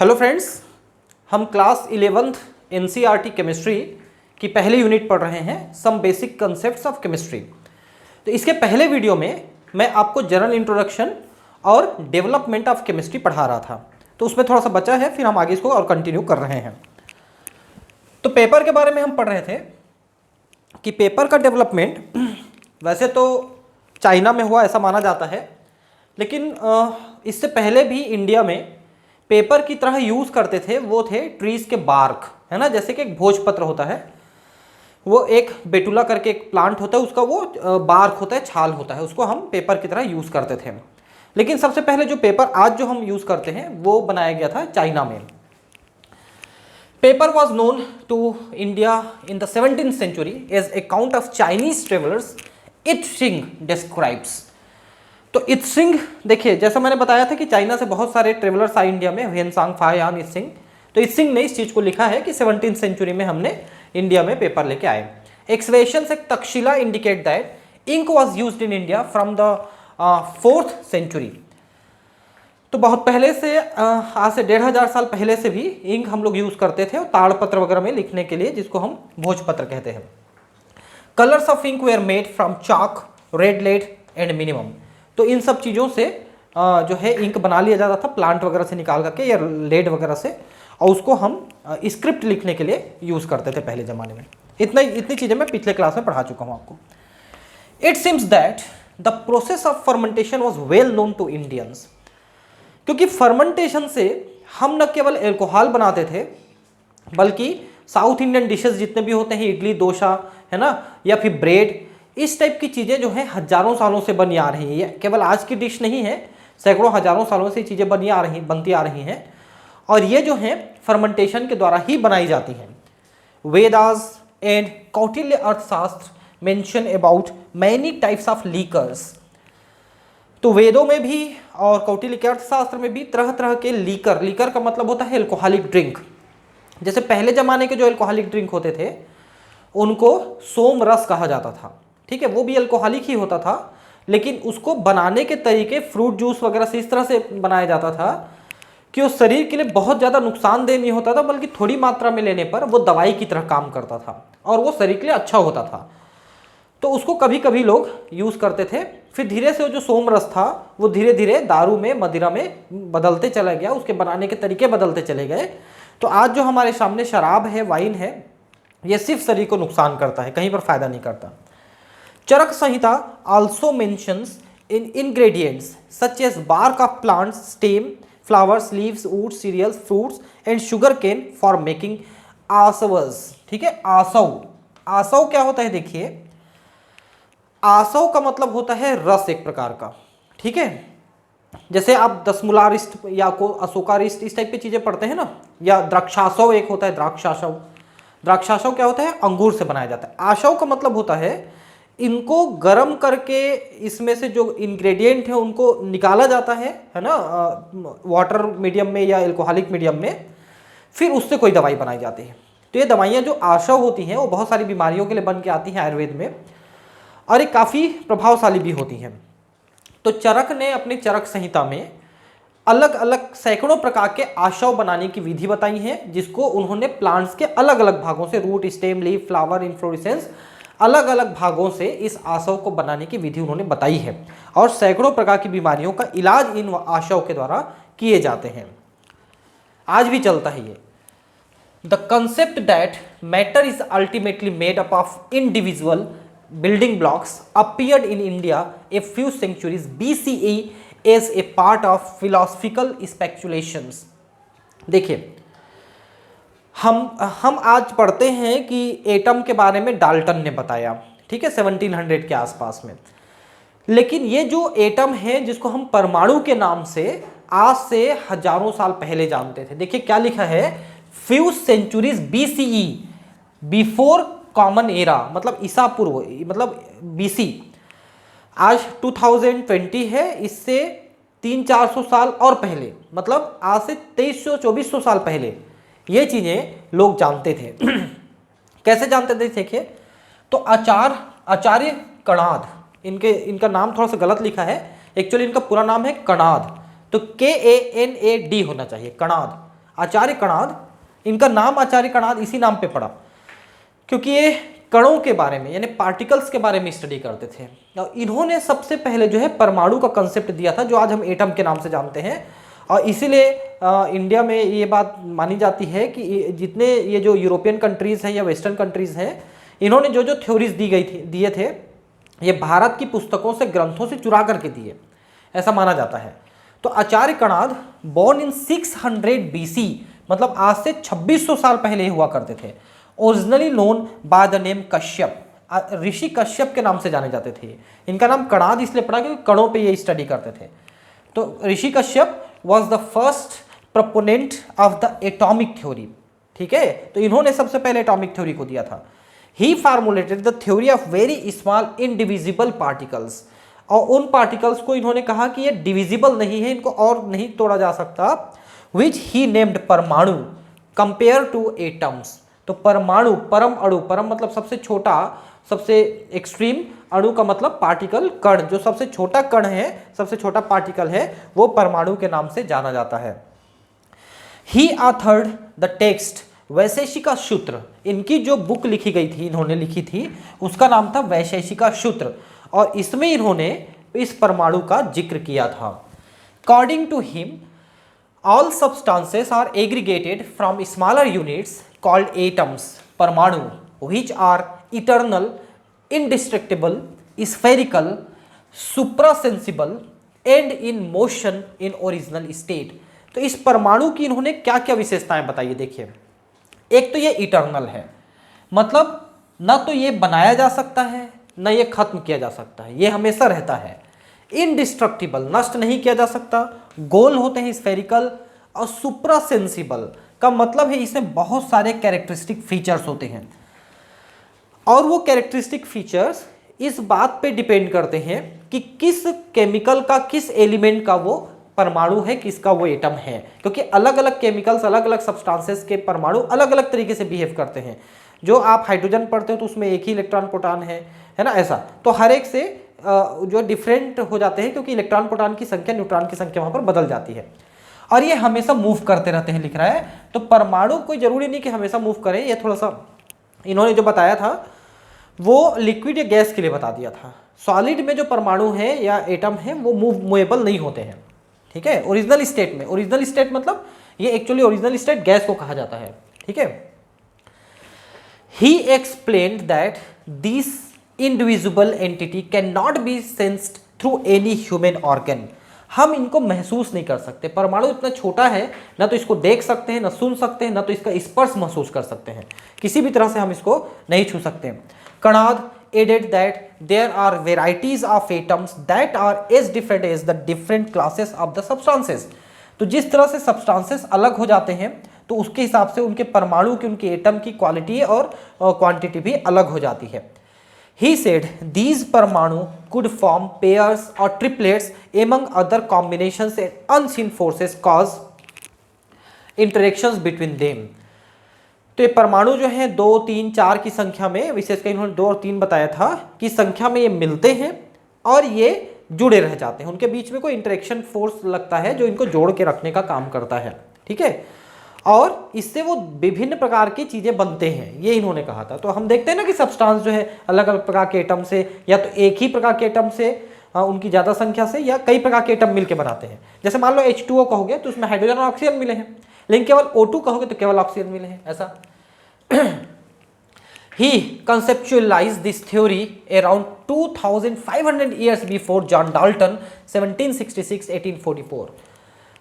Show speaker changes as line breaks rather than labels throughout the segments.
Hello friends, हम class 11th NCERT chemistry की पहली यूनिट पढ़ रहे हैं, some basic concepts of chemistry. तो इसके पहले वीडियो में मैं आपको जनरल इंट्रोडक्शन और डेवलपमेंट ऑफ केमिस्ट्री पढ़ा रहा था, तो उसमें थोड़ा सा बचा है, फिर हम आगे इसको और कंटिन्यू कर रहे हैं। तो पेपर के बारे में हम पढ़ रहे थे कि पेपर का डेवलपमेंट वैसे तो चाइना में हुआ ऐसा माना जाता है, लेकिन इससे पहले भी इंडिया में पेपर की तरह यूज़ करते थे। वो थे ट्रीज़ के बार्क, है ना, जैसे कि एक भोजपत्र होता है, वो एक बेटुला करके एक प्लांट होता है, उसका वो बार्क होता है, छाल होता है, उसको हम पेपर की तरह यूज़ करते थे। लेकिन सबसे पहले जो पेपर आज जो हम यूज़ करते हैं वो बनाया गया था चाइना में। Paper was known to India in the 17th century as account of Chinese travellers Itsing describes. तो इत्सिंग, देखिए जैसा मैंने बताया था कि चाइना से बहुत सारे ट्रेवलर्स आए इंडिया में, ह्वेनसांग, फाहियान, इत्सिंग। तो इत्सिंग ने इस चीज़ को लिखा है कि 17th century में हमने इंडिया में पेपर लेके आए। एक्सवेशन से Taxila indicate that ink was used in India from the 4th century। तो बहुत पहले से, आज से 1500 साल पहले से भी इंक हम लोग यूज़ करते थे ताड़पत्र वगैरह में लिखने के लिए, जिसको हम भोजपत्र कहते हैं। Colours of ink were made from chalk, red lead and minimum. तो इन सब चीज़ों से जो है इंक बना लिया जाता था, प्लांट वगैरह से निकाल करके या लेड वगैरह से, और उसको हम स्क्रिप्ट लिखने के लिए यूज़ करते थे पहले ज़माने में। इतनी चीज़ें मैं पिछले क्लास में पढ़ा चुका हूँ आपको। It seems that the process of fermentation was well known to Indians. क्योंकि फर्मेंटेशन से हम न केवल एल्कोहल बनाते थे, बल्कि साउथ इंडियन डिशेस जितने भी होते हैं, इडली, डोसा, है ना, या फिर ब्रेड, इस टाइप की चीज़ें जो हैं हजारों सालों से बनी आ रही हैं। ये केवल आज की डिश नहीं है, सैकड़ों हजारों सालों से चीज़ें बनती आ रही हैं, और ये जो हैं फर्मेंटेशन के द्वारा ही बनाई जाती हैं। वेदास एंड कौटिल्य अर्थशास्त्र mention about many types of liquors. तो वेदों में भी और कौटिल्य के अर्थशास्त्र में भी तरह तरह के लीकर का मतलब होता है एल्कोहलिक ड्रिंक। जैसे पहले ज़माने के जो एल्कोहलिक ड्रिंक होते थे उनको सोम रस कहा जाता था, ठीक है, वो भी अल्कोहलिक ही होता था, लेकिन उसको बनाने के तरीके फ्रूट जूस वगैरह से इस तरह से बनाया जाता था कि वो शरीर के लिए बहुत ज़्यादा नुकसानदेह नहीं होता था, बल्कि थोड़ी मात्रा में लेने पर वो दवाई की तरह काम करता था और वो शरीर के लिए अच्छा होता था। तो उसको कभी कभी लोग यूज़ करते थे। फिर धीरे से वो जो सोम रस था वो धीरे धीरे दारू में, मदिरा में बदलते चला गया, उसके बनाने के तरीके बदलते चले गए। तो आज जो हमारे सामने शराब है, वाइन है, ये सिर्फ शरीर को नुकसान करता है, कहीं पर फायदा नहीं करता। Charaka Samhita also mentions in ingredients such as bark of plants, stem, flowers, leaves, wood, cereals, fruits and sugar cane for making asavas. ठीक है, आसव, आसव क्या होता है? देखिए, आसव का मतलब होता है रस एक प्रकार का, ठीक है। जैसे आप दसमूलारिष्ट या को अशोकारिष्ट इस टाइप की चीज़ें पढ़ते हैं ना, या द्राक्षासव एक होता है, द्राक्षासव। द्राक्षासव क्या होता है? अंगूर से बनाया जाता है। आशव का मतलब होता है इनको गर्म करके इसमें से जो इंग्रेडिएंट है उनको निकाला जाता है ना, वाटर मीडियम में या एल्कोहलिक मीडियम में, फिर उससे कोई दवाई बनाई जाती है। तो ये दवाइयाँ जो आशव होती हैं वो बहुत सारी बीमारियों के लिए बन के आती हैं आयुर्वेद में, और ये काफ़ी प्रभावशाली भी होती हैं। तो चरक ने अपनी चरक संहिता में अलग अलग सैकड़ों प्रकार के आशव बनाने की विधि बताई है, जिसको उन्होंने प्लांट्स के अलग अलग भागों से, root, stem, leaf, flower, inflorescence, अलग अलग भागों से इस आशव को बनाने की विधि उन्होंने बताई है, और सैकड़ों प्रकार की बीमारियों का इलाज इन आशव के द्वारा किए जाते हैं। आज भी चलता है ये। The concept that matter is ultimately made up of individual building blocks appeared in India a few centuries BCE as a part of philosophical speculations। देखिए, हम आज पढ़ते हैं कि एटम के बारे में डाल्टन ने बताया, ठीक है, 1700 के आसपास में। लेकिन ये जो एटम है, जिसको हम परमाणु के नाम से आज से हजारों साल पहले जानते थे, देखिए क्या लिखा है, few centuries BCE, before common era, मतलब ईसा पूर्व, मतलब बीसी। आज 2020 है, इससे 300-400 साल और पहले, मतलब आज से 2300-2400 साल पहले ये चीज़ें लोग जानते थे। कैसे जानते थे? देखिए, तो आचार्य कणाद, इनका नाम थोड़ा सा गलत लिखा है, एक्चुअली इनका पूरा नाम है कणाद, तो KANAD होना चाहिए, कणाद। आचार्य कणाद, इनका नाम आचार्य कणाद इसी नाम पे पड़ा क्योंकि ये कणों के बारे में यानी पार्टिकल्स के बारे में स्टडी करते थे। और इन्होंने सबसे पहले जो है परमाणु का कंसेप्ट दिया था जो आज हम एटम के नाम से जानते हैं। और इसीलिए इंडिया में ये बात मानी जाती है कि जितने ये जो यूरोपियन कंट्रीज़ हैं या वेस्टर्न कंट्रीज़ हैं, इन्होंने जो जो थ्योरीज दिए थे ये भारत की पुस्तकों से, ग्रंथों से चुरा करके दिए, ऐसा माना जाता है। तो आचार्य कणाद बॉर्न इन 600 BC, मतलब आज से 2600 साल पहले हुआ करते थे। Originally known by the name Kashyap, Rishi Kashyap के नाम से जाने जाते थे। इनका नाम कणाद इसलिए पड़ा क्योंकि कणों पे ये स्टडी करते थे। तो Rishi Kashyap was the first proponent of the atomic theory, ठीक है। तो इन्होंने सबसे पहले एटॉमिक थ्योरी को दिया था। He formulated the theory of very small indivisible particles, और उन पार्टिकल्स को इन्होंने कहा कि ये डिविजिबल नहीं है, इनको और नहीं तोड़ा जा सकता, विच ही नेम्ड परमाणु कंपेयर टू एटम्स। तो परमाणु, परम अणु, परम मतलब सबसे छोटा, सबसे एक्सट्रीम, अणु का मतलब पार्टिकल, कण, जो सबसे छोटा कण है, सबसे छोटा पार्टिकल है, वो परमाणु के नाम से जाना जाता है। ही ऑथर्ड द टेक्स्ट वैशेषिका सूत्र, इनकी जो बुक लिखी गई थी, इन्होंने लिखी थी, उसका नाम था वैशेषिका सूत्र, और इसमें इन्होंने इस परमाणु का जिक्र किया था। According to him all substances are aggregated from smaller units called atoms, paramanu, which are eternal, indestructible, spherical, suprasensible and in motion in original state. तो इस परमाणु की इन्होंने क्या क्या विशेषताएं बताई, देखिए। एक तो ये इटर्नल है, मतलब ना तो ये बनाया जा सकता है ना ये खत्म किया जा सकता है, ये हमेशा रहता है। इनडिस्ट्रक्टिबल, नष्ट नहीं किया जा सकता, गोल होते हैं, स्फेरिकल, और सुप्रासेंसिबल का मतलब है इसमें बहुत सारे कैरेक्टरिस्टिक फीचर्स होते हैं, और वो कैरेक्टरिस्टिक फीचर्स इस बात पे डिपेंड करते हैं कि किस केमिकल का, किस एलिमेंट का वो परमाणु है, किसका वो एटम है, क्योंकि अलग अलग केमिकल्स, अलग अलग सब्सटेंसेस के परमाणु अलग अलग तरीके से बिहेव करते हैं। जो आप हाइड्रोजन पढ़ते हो तो उसमें एक ही इलेक्ट्रॉन प्रोटॉन है ना, ऐसा। तो हर एक से जो डिफरेंट हो जाते हैं क्योंकि इलेक्ट्रॉन प्रोटॉन की संख्या, न्यूट्रॉन की संख्या वहाँ पर बदल जाती है, और ये हमेशा मूव करते रहते हैं, लिख रहा है। तो परमाणु कोई जरूरी नहीं कि हमेशा मूव करें, ये थोड़ा सा इन्होंने जो बताया था वो लिक्विड या गैस के लिए बता दिया था। सॉलिड में जो परमाणु है या एटम है वो मूवेबल नहीं होते हैं, ठीक है, ओरिजिनल स्टेट में। ओरिजिनल स्टेट मतलब ये एक्चुअली ओरिजिनल स्टेट गैस को कहा जाता है, ठीक है। ही explained that this indivisible entity can not be sensed through any human organ. हम इनको महसूस नहीं कर सकते, परमाणु इतना छोटा है, ना तो इसको देख सकते हैं, ना सुन सकते हैं, ना तो इसका स्पर्श महसूस कर सकते हैं, किसी भी तरह से हम इसको नहीं छू सकते। Kanada added that there are varieties of atoms that are as different as the different classes of the substances। तो जिस तरह से सब्सटेंसेस अलग हो जाते हैं तो उसके हिसाब से उनके परमाणु की, उनके एटम की क्वालिटी और क्वांटिटी भी अलग हो जाती है। He said these परमाणु could form pairs or triplets among other combinations and unseen forces cause interactions between them। तो ये परमाणु जो है 2, 3, 4 की संख्या में, विशेषकर इन्होंने 2 और 3 बताया था कि संख्या में ये मिलते हैं और ये जुड़े रह जाते हैं, उनके बीच में कोई इंटरेक्शन फोर्स लगता है जो इनको जोड़ के रखने का काम करता है, ठीक है, और इससे वो विभिन्न प्रकार की चीजें बनते हैं, ये इन्होंने कहा था। तो हम देखते हैं ना कि सब्सटेंस जो है अलग अलग प्रकार के एटम से, या तो एक ही प्रकार के एटम से, उनकी ज्यादा संख्या से, या कई प्रकार के एटम मिलकर बनाते हैं। जैसे मान लो H2O कहोगे तो उसमें हाइड्रोजन और ऑक्सीजन मिले हैं, लेकिन केवल O2 कहोगे तो केवल ऑक्सीजन मिले हैं, ऐसा। He conceptualized this theory around 2500 years before John Dalton 1766-1844।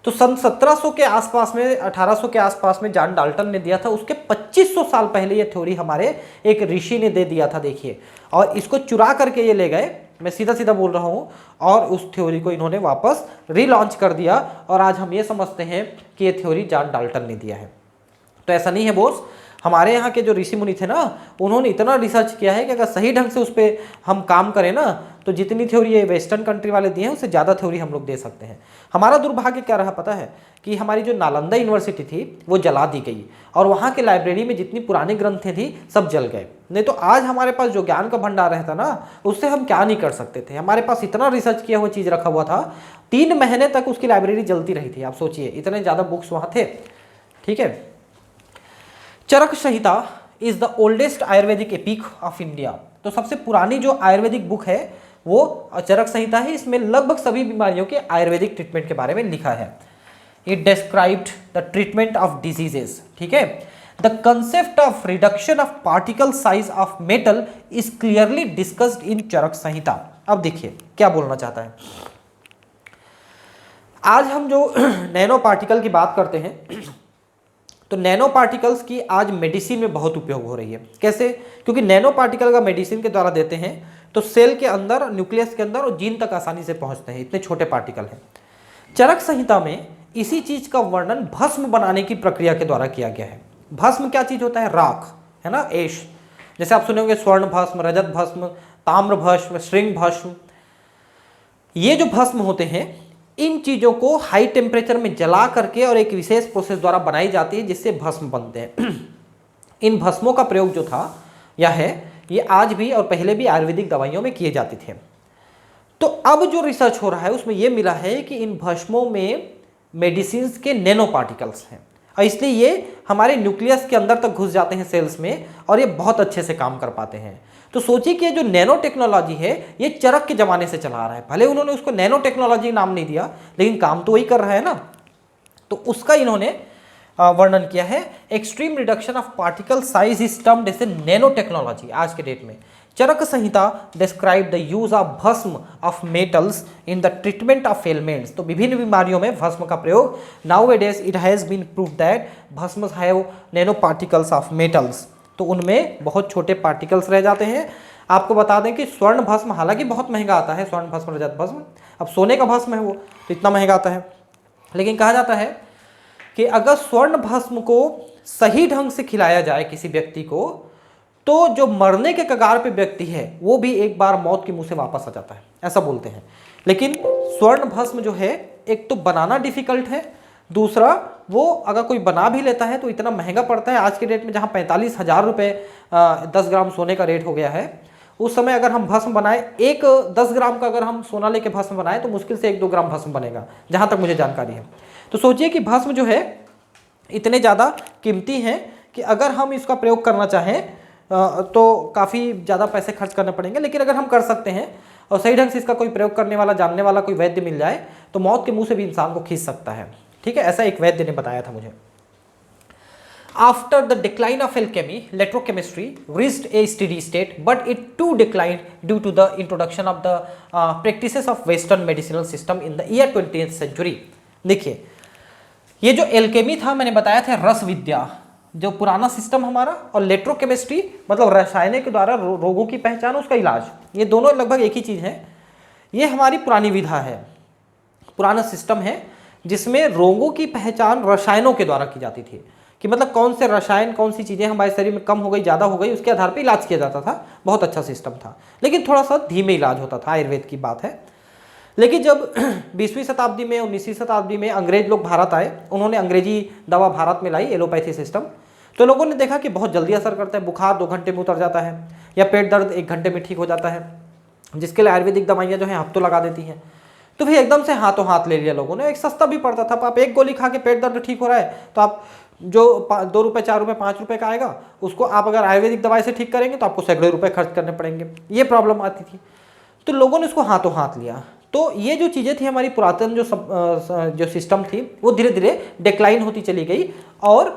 तो सन 1700 के आसपास में, 1800 के आसपास में जॉन डाल्टन ने दिया था, उसके 2500 साल पहले ये थ्योरी हमारे एक ऋषि ने दे दिया था, देखिए, और इसको चुरा करके ये ले गए, मैं सीधा सीधा बोल रहा हूँ, और उस थ्योरी को इन्होंने वापस रीलॉन्च कर दिया, और आज हम ये समझते हैं कि ये थ्योरी जॉन डाल्टन ने दिया है। तो ऐसा नहीं है बोस, हमारे यहाँ के जो ऋषि मुनि थे ना, उन्होंने इतना रिसर्च किया है कि अगर सही ढंग से उस पर हम काम करें ना, तो जितनी थ्योरी ये वेस्टर्न कंट्री वाले दिए हैं उससे ज़्यादा थ्योरी हम लोग दे सकते हैं। हमारा दुर्भाग्य क्या रहा पता है, कि हमारी जो नालंदा यूनिवर्सिटी थी वो जला दी गई, और वहाँ के लाइब्रेरी में जितनी पुरानी ग्रंथें थी सब जल गए। नहीं तो आज हमारे पास जो ज्ञान का भंडार रहता ना, उससे हम क्या नहीं कर सकते थे। हमारे पास इतना रिसर्च किया हुआ चीज़ रखा हुआ था, 3 महीने तक उसकी लाइब्रेरी जलती रही थी। आप सोचिए, इतने ज़्यादा बुक्स वहाँ थे, ठीक है। Charaka Samhita is the oldest Ayurvedic epic of India. तो सबसे पुरानी जो आयुर्वेदिक बुक है वो चरक संहिता है। इसमें लगभग सभी बीमारियों के आयुर्वेदिक ट्रीटमेंट के बारे में लिखा है। It described the treatment of diseases, ठीक है। The concept of reduction of particle size of metal is clearly discussed in Charaka Samhita. अब देखिए क्या बोलना चाहता है। आज हम जो नैनो पार्टिकल की बात करते हैं, तो नैनो पार्टिकल्स की आज मेडिसिन में बहुत उपयोग हो रही है। कैसे? क्योंकि नैनो पार्टिकल का मेडिसिन के द्वारा देते हैं तो सेल के अंदर, न्यूक्लियस के अंदर और जीन तक आसानी से पहुंचते हैं, इतने छोटे पार्टिकल हैं। चरक संहिता में इसी चीज का वर्णन भस्म बनाने की प्रक्रिया के द्वारा किया गया है। भस्म क्या चीज होता है? राख, है ना, एश। जैसे आप सुने होंगे स्वर्ण भस्म, रजत भस्म, ताम्र भस्म, श्रृंग भस्म। ये जो भस्म होते हैं, इन चीजों को हाई टेम्परेचर में जला करके और एक विशेष प्रोसेस द्वारा बनाई जाती है जिससे भस्म बनते हैं। इन भस्मों का प्रयोग जो था या है, ये आज भी और पहले भी आयुर्वेदिक दवाइयों में किए जाते थे। तो अब जो रिसर्च हो रहा है उसमें यह मिला है कि इन भस्मों में मेडिसिन के नैनो पार्टिकल्स हैं और इसलिए ये हमारे न्यूक्लियस के अंदर तक घुस जाते हैं सेल्स में और ये बहुत अच्छे से काम कर पाते हैं। तो सोचिए कि ये जो नैनो टेक्नोलॉजी है ये चरक के जमाने से चला आ रहा है। भले उन्होंने उसको नैनो टेक्नोलॉजी नाम नहीं दिया लेकिन काम तो वही कर रहा है ना। तो उसका इन्होंने वर्णन किया है। Extreme reduction of particle size is termed as nanotechnology आज के डेट में। Charaka Samhita describe the use of bhasma of metals in the treatment of elements. तो विभिन्न बीमारियों में भस्म का प्रयोग। Nowadays it has been prove that bhasma have nanoparticles of metals. तो उनमें बहुत छोटे पार्टिकल्स रह जाते हैं। आपको बता दें कि स्वर्ण भस्म हालांकि बहुत महंगा आता है, स्वर्ण भस्म, रजत भस्म, अब सोने का भस्म है वो तो इतना महंगा आता है, लेकिन कहा जाता है कि अगर स्वर्ण भस्म को सही ढंग से खिलाया जाए किसी व्यक्ति को तो जो मरने के कगार पे व्यक्ति है वो भी एक बार मौत के मुंह से वापस आ जाता है, ऐसा बोलते हैं। लेकिन स्वर्ण भस्म जो है, एक तो बनाना डिफिकल्ट है, दूसरा वो अगर कोई बना भी लेता है तो इतना महंगा पड़ता है। आज के डेट में जहाँ 45,000 रुपये 10 ग्राम सोने का रेट हो गया है, उस समय अगर हम भस्म बनाए, एक 10 ग्राम का अगर हम सोना लेके भस्म बनाए तो मुश्किल से 1-2 ग्राम भस्म बनेगा, जहाँ तक मुझे जानकारी है। तो सोचिए कि भस्म जो है इतने ज़्यादा कीमती हैं कि अगर हम इसका प्रयोग करना चाहें तो काफ़ी ज़्यादा पैसे खर्च करने पड़ेंगे। लेकिन अगर हम कर सकते हैं और सही ढंग से इसका कोई प्रयोग करने वाला, जानने वाला कोई वैद्य मिल जाए तो मौत के मुंह से भी इंसान को खींच सकता है। ठीक है, ऐसा एक वैद्य ने बताया था मुझे। After the decline of alchemy, electrochemistry reached a steady state but it too decline due to the introduction of the practices of western medicinal system in the year 20th century. देखिए, ये जो एल्केमी था, मैंने बताया था रस विद्या, जो पुराना सिस्टम हमारा, और इलेक्ट्रोकेमिस्ट्री मतलब रसायन के द्वारा रोगों की पहचान, उसका इलाज, ये दोनों लगभग एक ही चीज़ है। ये हमारी पुरानी विधा है, पुराना सिस्टम है जिसमें रोगों की पहचान रसायनों के द्वारा की जाती थी कि मतलब कौन से रसायन, कौन सी चीज़ें हमारे शरीर में कम हो गई, ज़्यादा हो गई, उसके आधार पर इलाज किया जाता था। बहुत अच्छा सिस्टम था, लेकिन थोड़ा सा धीमे इलाज होता था, आयुर्वेद की बात है। लेकिन जब 20वीं शताब्दी में, 19वीं शताब्दी में अंग्रेज लोग भारत आए, उन्होंने अंग्रेजी दवा भारत में लाई, एलोपैथी सिस्टम, तो लोगों ने देखा कि बहुत जल्दी असर करता है। बुखार 2 घंटे में उतर जाता है या पेट दर्द 1 घंटे में ठीक हो जाता है, जिसके लिए आयुर्वेदिक दवाइयाँ जो हैं हफ्तों लगा देती हैं। तो फिर एकदम से हाथों हाथ ले लिया लोगों ने। एक सस्ता भी पड़ता था, आप एक गोली खा के पेट दर्द ठीक हो रहा है तो आप जो 2 रुपये, 4 रुपये, 5 रुपये का आएगा, उसको आप अगर आयुर्वेदिक दवाई से ठीक करेंगे तो आपको सैकड़ों रुपये खर्च करने पड़ेंगे। ये प्रॉब्लम आती थी, तो लोगों ने इसको हाथों हाथ लिया। तो ये जो चीज़ें थी, हमारी पुरातन जो सिस्टम थी, वो धीरे धीरे डिक्लाइन होती चली गई। और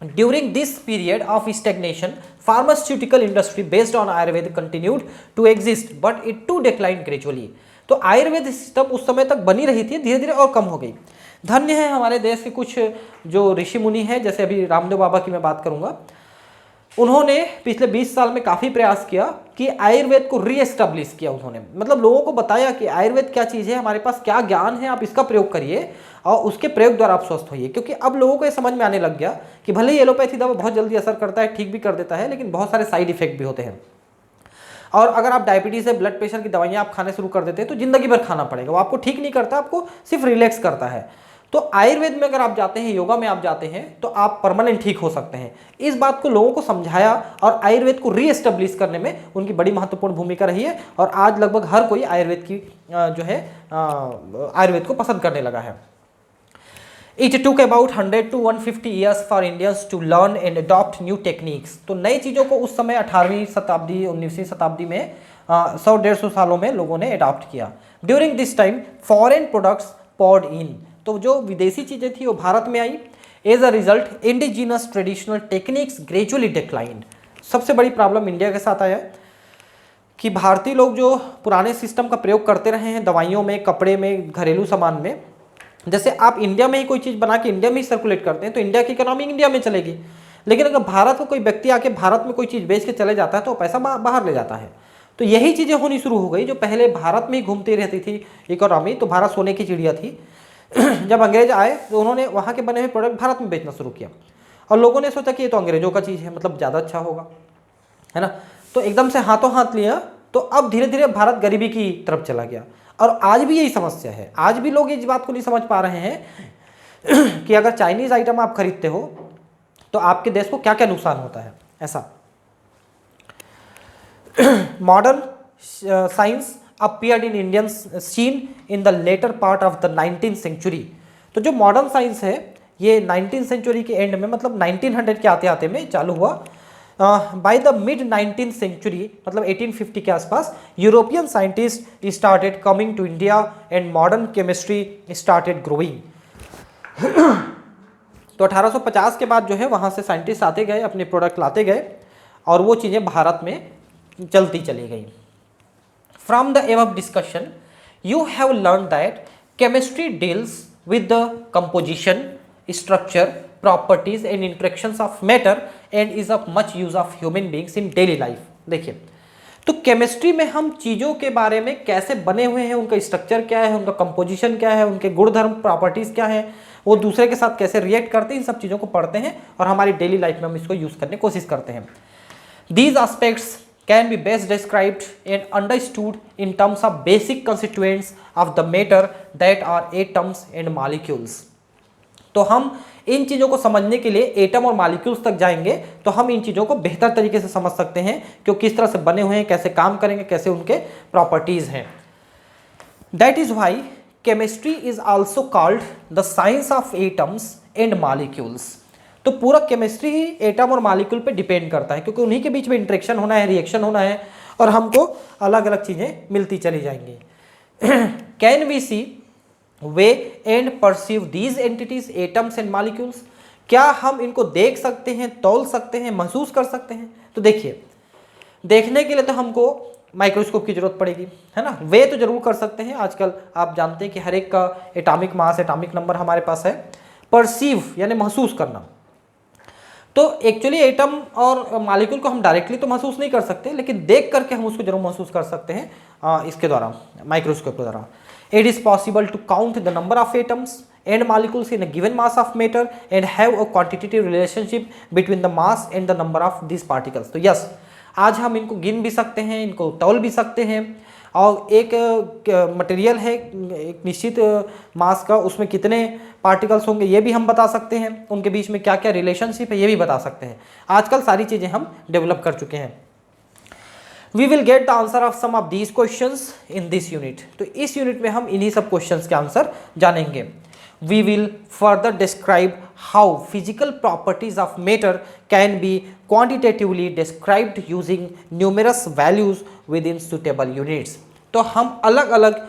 during this period of stagnation, pharmaceutical industry based on Ayurveda continued to exist but it too decline gradually. तो आयुर्वेद सिस्टम उस समय तक बनी रही थी, धीरे धीरे और कम हो गई। धन्य है हमारे देश के कुछ जो ऋषि मुनि हैं, जैसे अभी रामदेव बाबा की मैं बात करूंगा, उन्होंने पिछले 20 साल में काफ़ी प्रयास किया कि आयुर्वेद को रीएस्टैब्लिश किया। उन्होंने मतलब लोगों को बताया कि आयुर्वेद क्या चीज़ है, हमारे पास क्या ज्ञान है, आप इसका प्रयोग करिए और उसके प्रयोग द्वारा आप स्वस्थ होइए। क्योंकि अब लोगों को ये समझ में आने लग गया कि भले ही एलोपैथी दवा बहुत जल्दी असर करता है, ठीक भी कर देता है, लेकिन बहुत सारे साइड इफेक्ट भी होते हैं। और अगर आप डायबिटीज़ है, ब्लड प्रेशर की दवाइयाँ आप खाने शुरू कर देते हैं तो जिंदगी भर खाना पड़ेगा, वो आपको ठीक नहीं करता, आपको सिर्फ रिलैक्स करता है। तो आयुर्वेद में अगर आप जाते हैं, योगा में आप जाते हैं, तो आप परमानेंट ठीक हो सकते हैं। इस बात को लोगों को समझाया और आयुर्वेद को रीएस्टैब्लिश करने में उनकी बड़ी महत्वपूर्ण भूमिका रही है। और आज लगभग हर कोई आयुर्वेद की जो है आयुर्वेद को पसंद करने लगा है। It took about 100 to 150 years for Indians to learn and adopt new techniques. तो नई चीज़ों को उस समय 18वीं शताब्दी 19वीं शताब्दी में 100-150 सालों में लोगों ने अडॉप्ट किया. During this time foreign products poured in, तो जो विदेशी चीज़ें थी वो भारत में आई. As a result indigenous traditional techniques gradually declined. सबसे बड़ी प्रॉब्लम इंडिया के साथ आया कि भारतीय लोग जो पुराने सिस्टम का प्रयोग करते रहे हैं दवाइयों में, कपड़े में, घरेलू सामान में, जैसे आप इंडिया में ही कोई चीज़ बना के इंडिया में ही सर्कुलेट करते हैं तो इंडिया की इकोनॉमी इंडिया में चलेगी. लेकिन अगर भारत को कोई व्यक्ति आके भारत में कोई चीज़ बेच के चले जाता है तो पैसा बाहर ले जाता है. तो यही चीज़ें होनी शुरू हो गई. जो पहले भारत में ही घूमती रहती थी इकोनॉमी, तो भारत सोने की चिड़िया थी. जब अंग्रेज आए तो उन्होंने वहाँ के बने हुए प्रोडक्ट भारत में बेचना शुरू किया और लोगों ने सोचा कि ये तो अंग्रेजों का चीज़ है, मतलब ज़्यादा अच्छा होगा, है ना. तो एकदम से हाथों हाथ लिया. तो अब धीरे धीरे भारत गरीबी की तरफ चला गया. और आज भी यही समस्या है. आज भी लोग इस बात को नहीं समझ पा रहे हैं कि अगर चाइनीज़ आइटम आप खरीदते हो तो आपके देश को क्या क्या नुकसान होता है. ऐसा modern science appeared in Indian scene in the later part of the 19th century. तो जो मॉडर्न साइंस है ये 19th सेंचुरी के एंड में, मतलब 1900 के आते आते में चालू हुआ. By the mid 19th century, मतलब 1850 के आसपास, European scientist started coming to India and modern chemistry started growing. तो 1850 के बाद जो है वहाँ से साइंटिस्ट आते गए, अपने प्रोडक्ट लाते गए और वो चीज़ें भारत में चलती चली गई. From the above discussion, you have learned that chemistry deals with the composition, structure, properties and interactions of matter and is of much use of human beings in daily life. देखिए, तो केमिस्ट्री में हम चीज़ों के बारे में कैसे बने हुए हैं, उनका स्ट्रक्चर क्या है, उनका कंपोजिशन क्या है, उनके गुणधर्म प्रॉपर्टीज़ क्या है, वो दूसरे के साथ कैसे रिएक्ट करते हैं, इन सब चीज़ों को पढ़ते हैं और हमारी डेली लाइफ में हम इसको यूज़ करने की कोशिश करते हैं. These aspects can be best described and understood in terms of basic constituents of the matter that are atoms and molecules. तो हम इन चीज़ों को समझने के लिए एटम और मॉलिक्यूल्स तक जाएंगे तो हम इन चीज़ों को बेहतर तरीके से समझ सकते हैं कि वो किस तरह से बने हुए हैं, कैसे काम करेंगे, कैसे उनके प्रॉपर्टीज़ हैं. That is why chemistry is also called the science of atoms and molecules. तो पूरा केमिस्ट्री ही एटम और मॉलिक्यूल पे डिपेंड करता है क्योंकि उन्हीं के बीच में इंटरेक्शन होना है, रिएक्शन होना है और हमको अलग अलग चीज़ें मिलती चली जाएंगी. Can we see weigh and perceive these entities atoms and molecules. क्या हम इनको देख सकते हैं, तौल सकते हैं, महसूस कर सकते हैं. तो देखिए, देखने के लिए तो हमको माइक्रोस्कोप की जरूरत पड़ेगी, है ना. वे तो जरूर कर सकते हैं. आजकल आप जानते हैं कि हर एक का एटॉमिक मास, एटॉमिक नंबर हमारे पास है. परसीव यानी महसूस करना. तो एक्चुअली एटम और मॉलिक्यूल को हम डायरेक्टली तो महसूस नहीं कर सकते, लेकिन देख करके हम उसको जरूर महसूस कर सकते हैं इसके द्वारा, माइक्रोस्कोप के द्वारा. It is possible to count the number of atoms and molecules in a given mass of matter and have a quantitative relationship between the mass and the number of this particles. तो yes, आज हम इनको गिन भी सकते हैं, इनको तौल भी सकते हैं और एक मटेरियल है एक निश्चित मास का, उसमें कितने पार्टिकल्स होंगे ये भी हम बता सकते हैं, उनके बीच में क्या क्या रिलेशनशिप है ये भी बता सकते हैं. आजकल सारी चीज़ें हम डेवलप कर चुके हैं. We will get the answer of some of these questions in this unit. तो इस यूनिट में हम इन्हीं सब क्वेश्चंस के आंसर जानेंगे. We will further describe how physical properties of matter can be quantitatively described using numerous values within suitable units. तो हम अलग अलग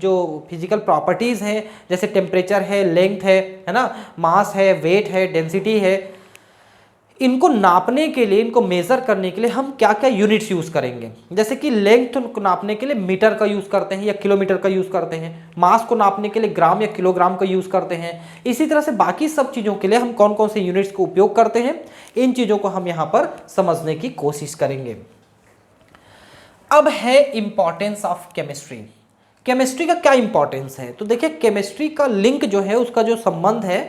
जो फिजिकल प्रॉपर्टीज़ हैं, जैसे टेम्परेचर है, लेंथ है ना, मास है, वेट है, डेंसिटी है, इनको नापने के लिए, इनको मेज़र करने के लिए हम क्या क्या यूनिट्स यूज़ करेंगे. जैसे कि लेंथ को नापने के लिए मीटर का यूज़ करते हैं या किलोमीटर का यूज़ करते हैं. मास को नापने के लिए ग्राम या किलोग्राम का यूज़ करते हैं. इसी तरह से बाकी सब चीज़ों के लिए हम कौन कौन से यूनिट्स को उपयोग करते हैं, इन चीज़ों को हम यहाँ पर समझने की कोशिश करेंगे. अब है इम्पॉर्टेंस ऑफ केमिस्ट्री. केमिस्ट्री का क्या इंपॉर्टेंस है. तो देखिए, केमिस्ट्री का लिंक जो है, उसका जो संबंध है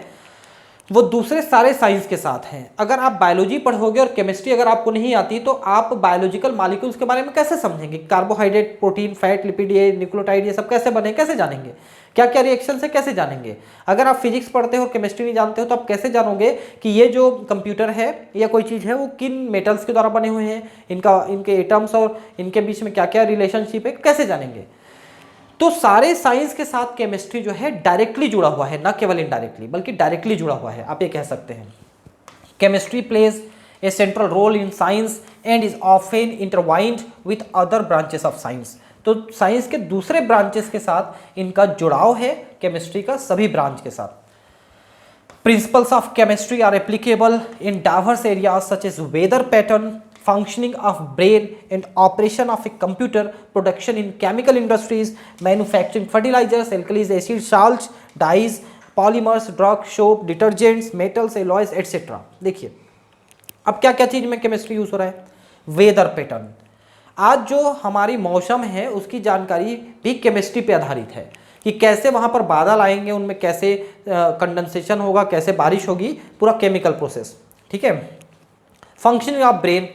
वो दूसरे सारे साइंस के साथ हैं. अगर आप बायोलॉजी पढ़ोगे और केमिस्ट्री अगर आपको नहीं आती तो आप बायोलॉजिकल मॉलिक्यूल्स के बारे में कैसे समझेंगे. कार्बोहाइड्रेट, प्रोटीन, फैट, लिपिड, ये न्यूक्लियोटाइड, ये सब कैसे बने, कैसे जानेंगे. क्या क्या रिएक्शन है, कैसे जानेंगे. अगर आप फिजिक्स पढ़ते हो और केमिस्ट्री नहीं जानते हो तो आप कैसे जानोगे कि ये जो कंप्यूटर है या कोई चीज़ है वो किन मेटल्स के द्वारा बने हुए हैं, इनके एटम्स और इनके बीच में क्या क्या रिलेशनशिप है, कैसे जानेंगे. तो सारे साइंस के साथ केमिस्ट्री जो है डायरेक्टली जुड़ा हुआ है, ना केवल इनडायरेक्टली बल्कि डायरेक्टली जुड़ा हुआ है, आप ये कह सकते हैं। Chemistry plays a central role in science and is often intertwined with other branches of science. तो साइंस के दूसरे ब्रांचेस के साथ इनका जुड़ाव है, केमिस्ट्री का सभी ब्रांच के साथ। Principles of chemistry are applicable in diverse areas such as weather pattern, functioning of brain and operation of a computer, production in chemical industries, manufacturing fertilizers, alkalis, acids, salts, dyes, polymers, drugs, soap, detergents, metals, alloys, etc. देखिए अब क्या क्या चीज़ में chemistry use हो रहा है। Weather pattern, आज जो हमारी मौसम है उसकी जानकारी भी केमिस्ट्री पे आधारित है कि कैसे वहाँ पर बादल आएंगे, उनमें कैसे कंडेंसेशन होगा, कैसे बारिश होगी, पूरा केमिकल प्रोसेस, ठीक है। फंक्शनिंग ऑफ ब्रेन,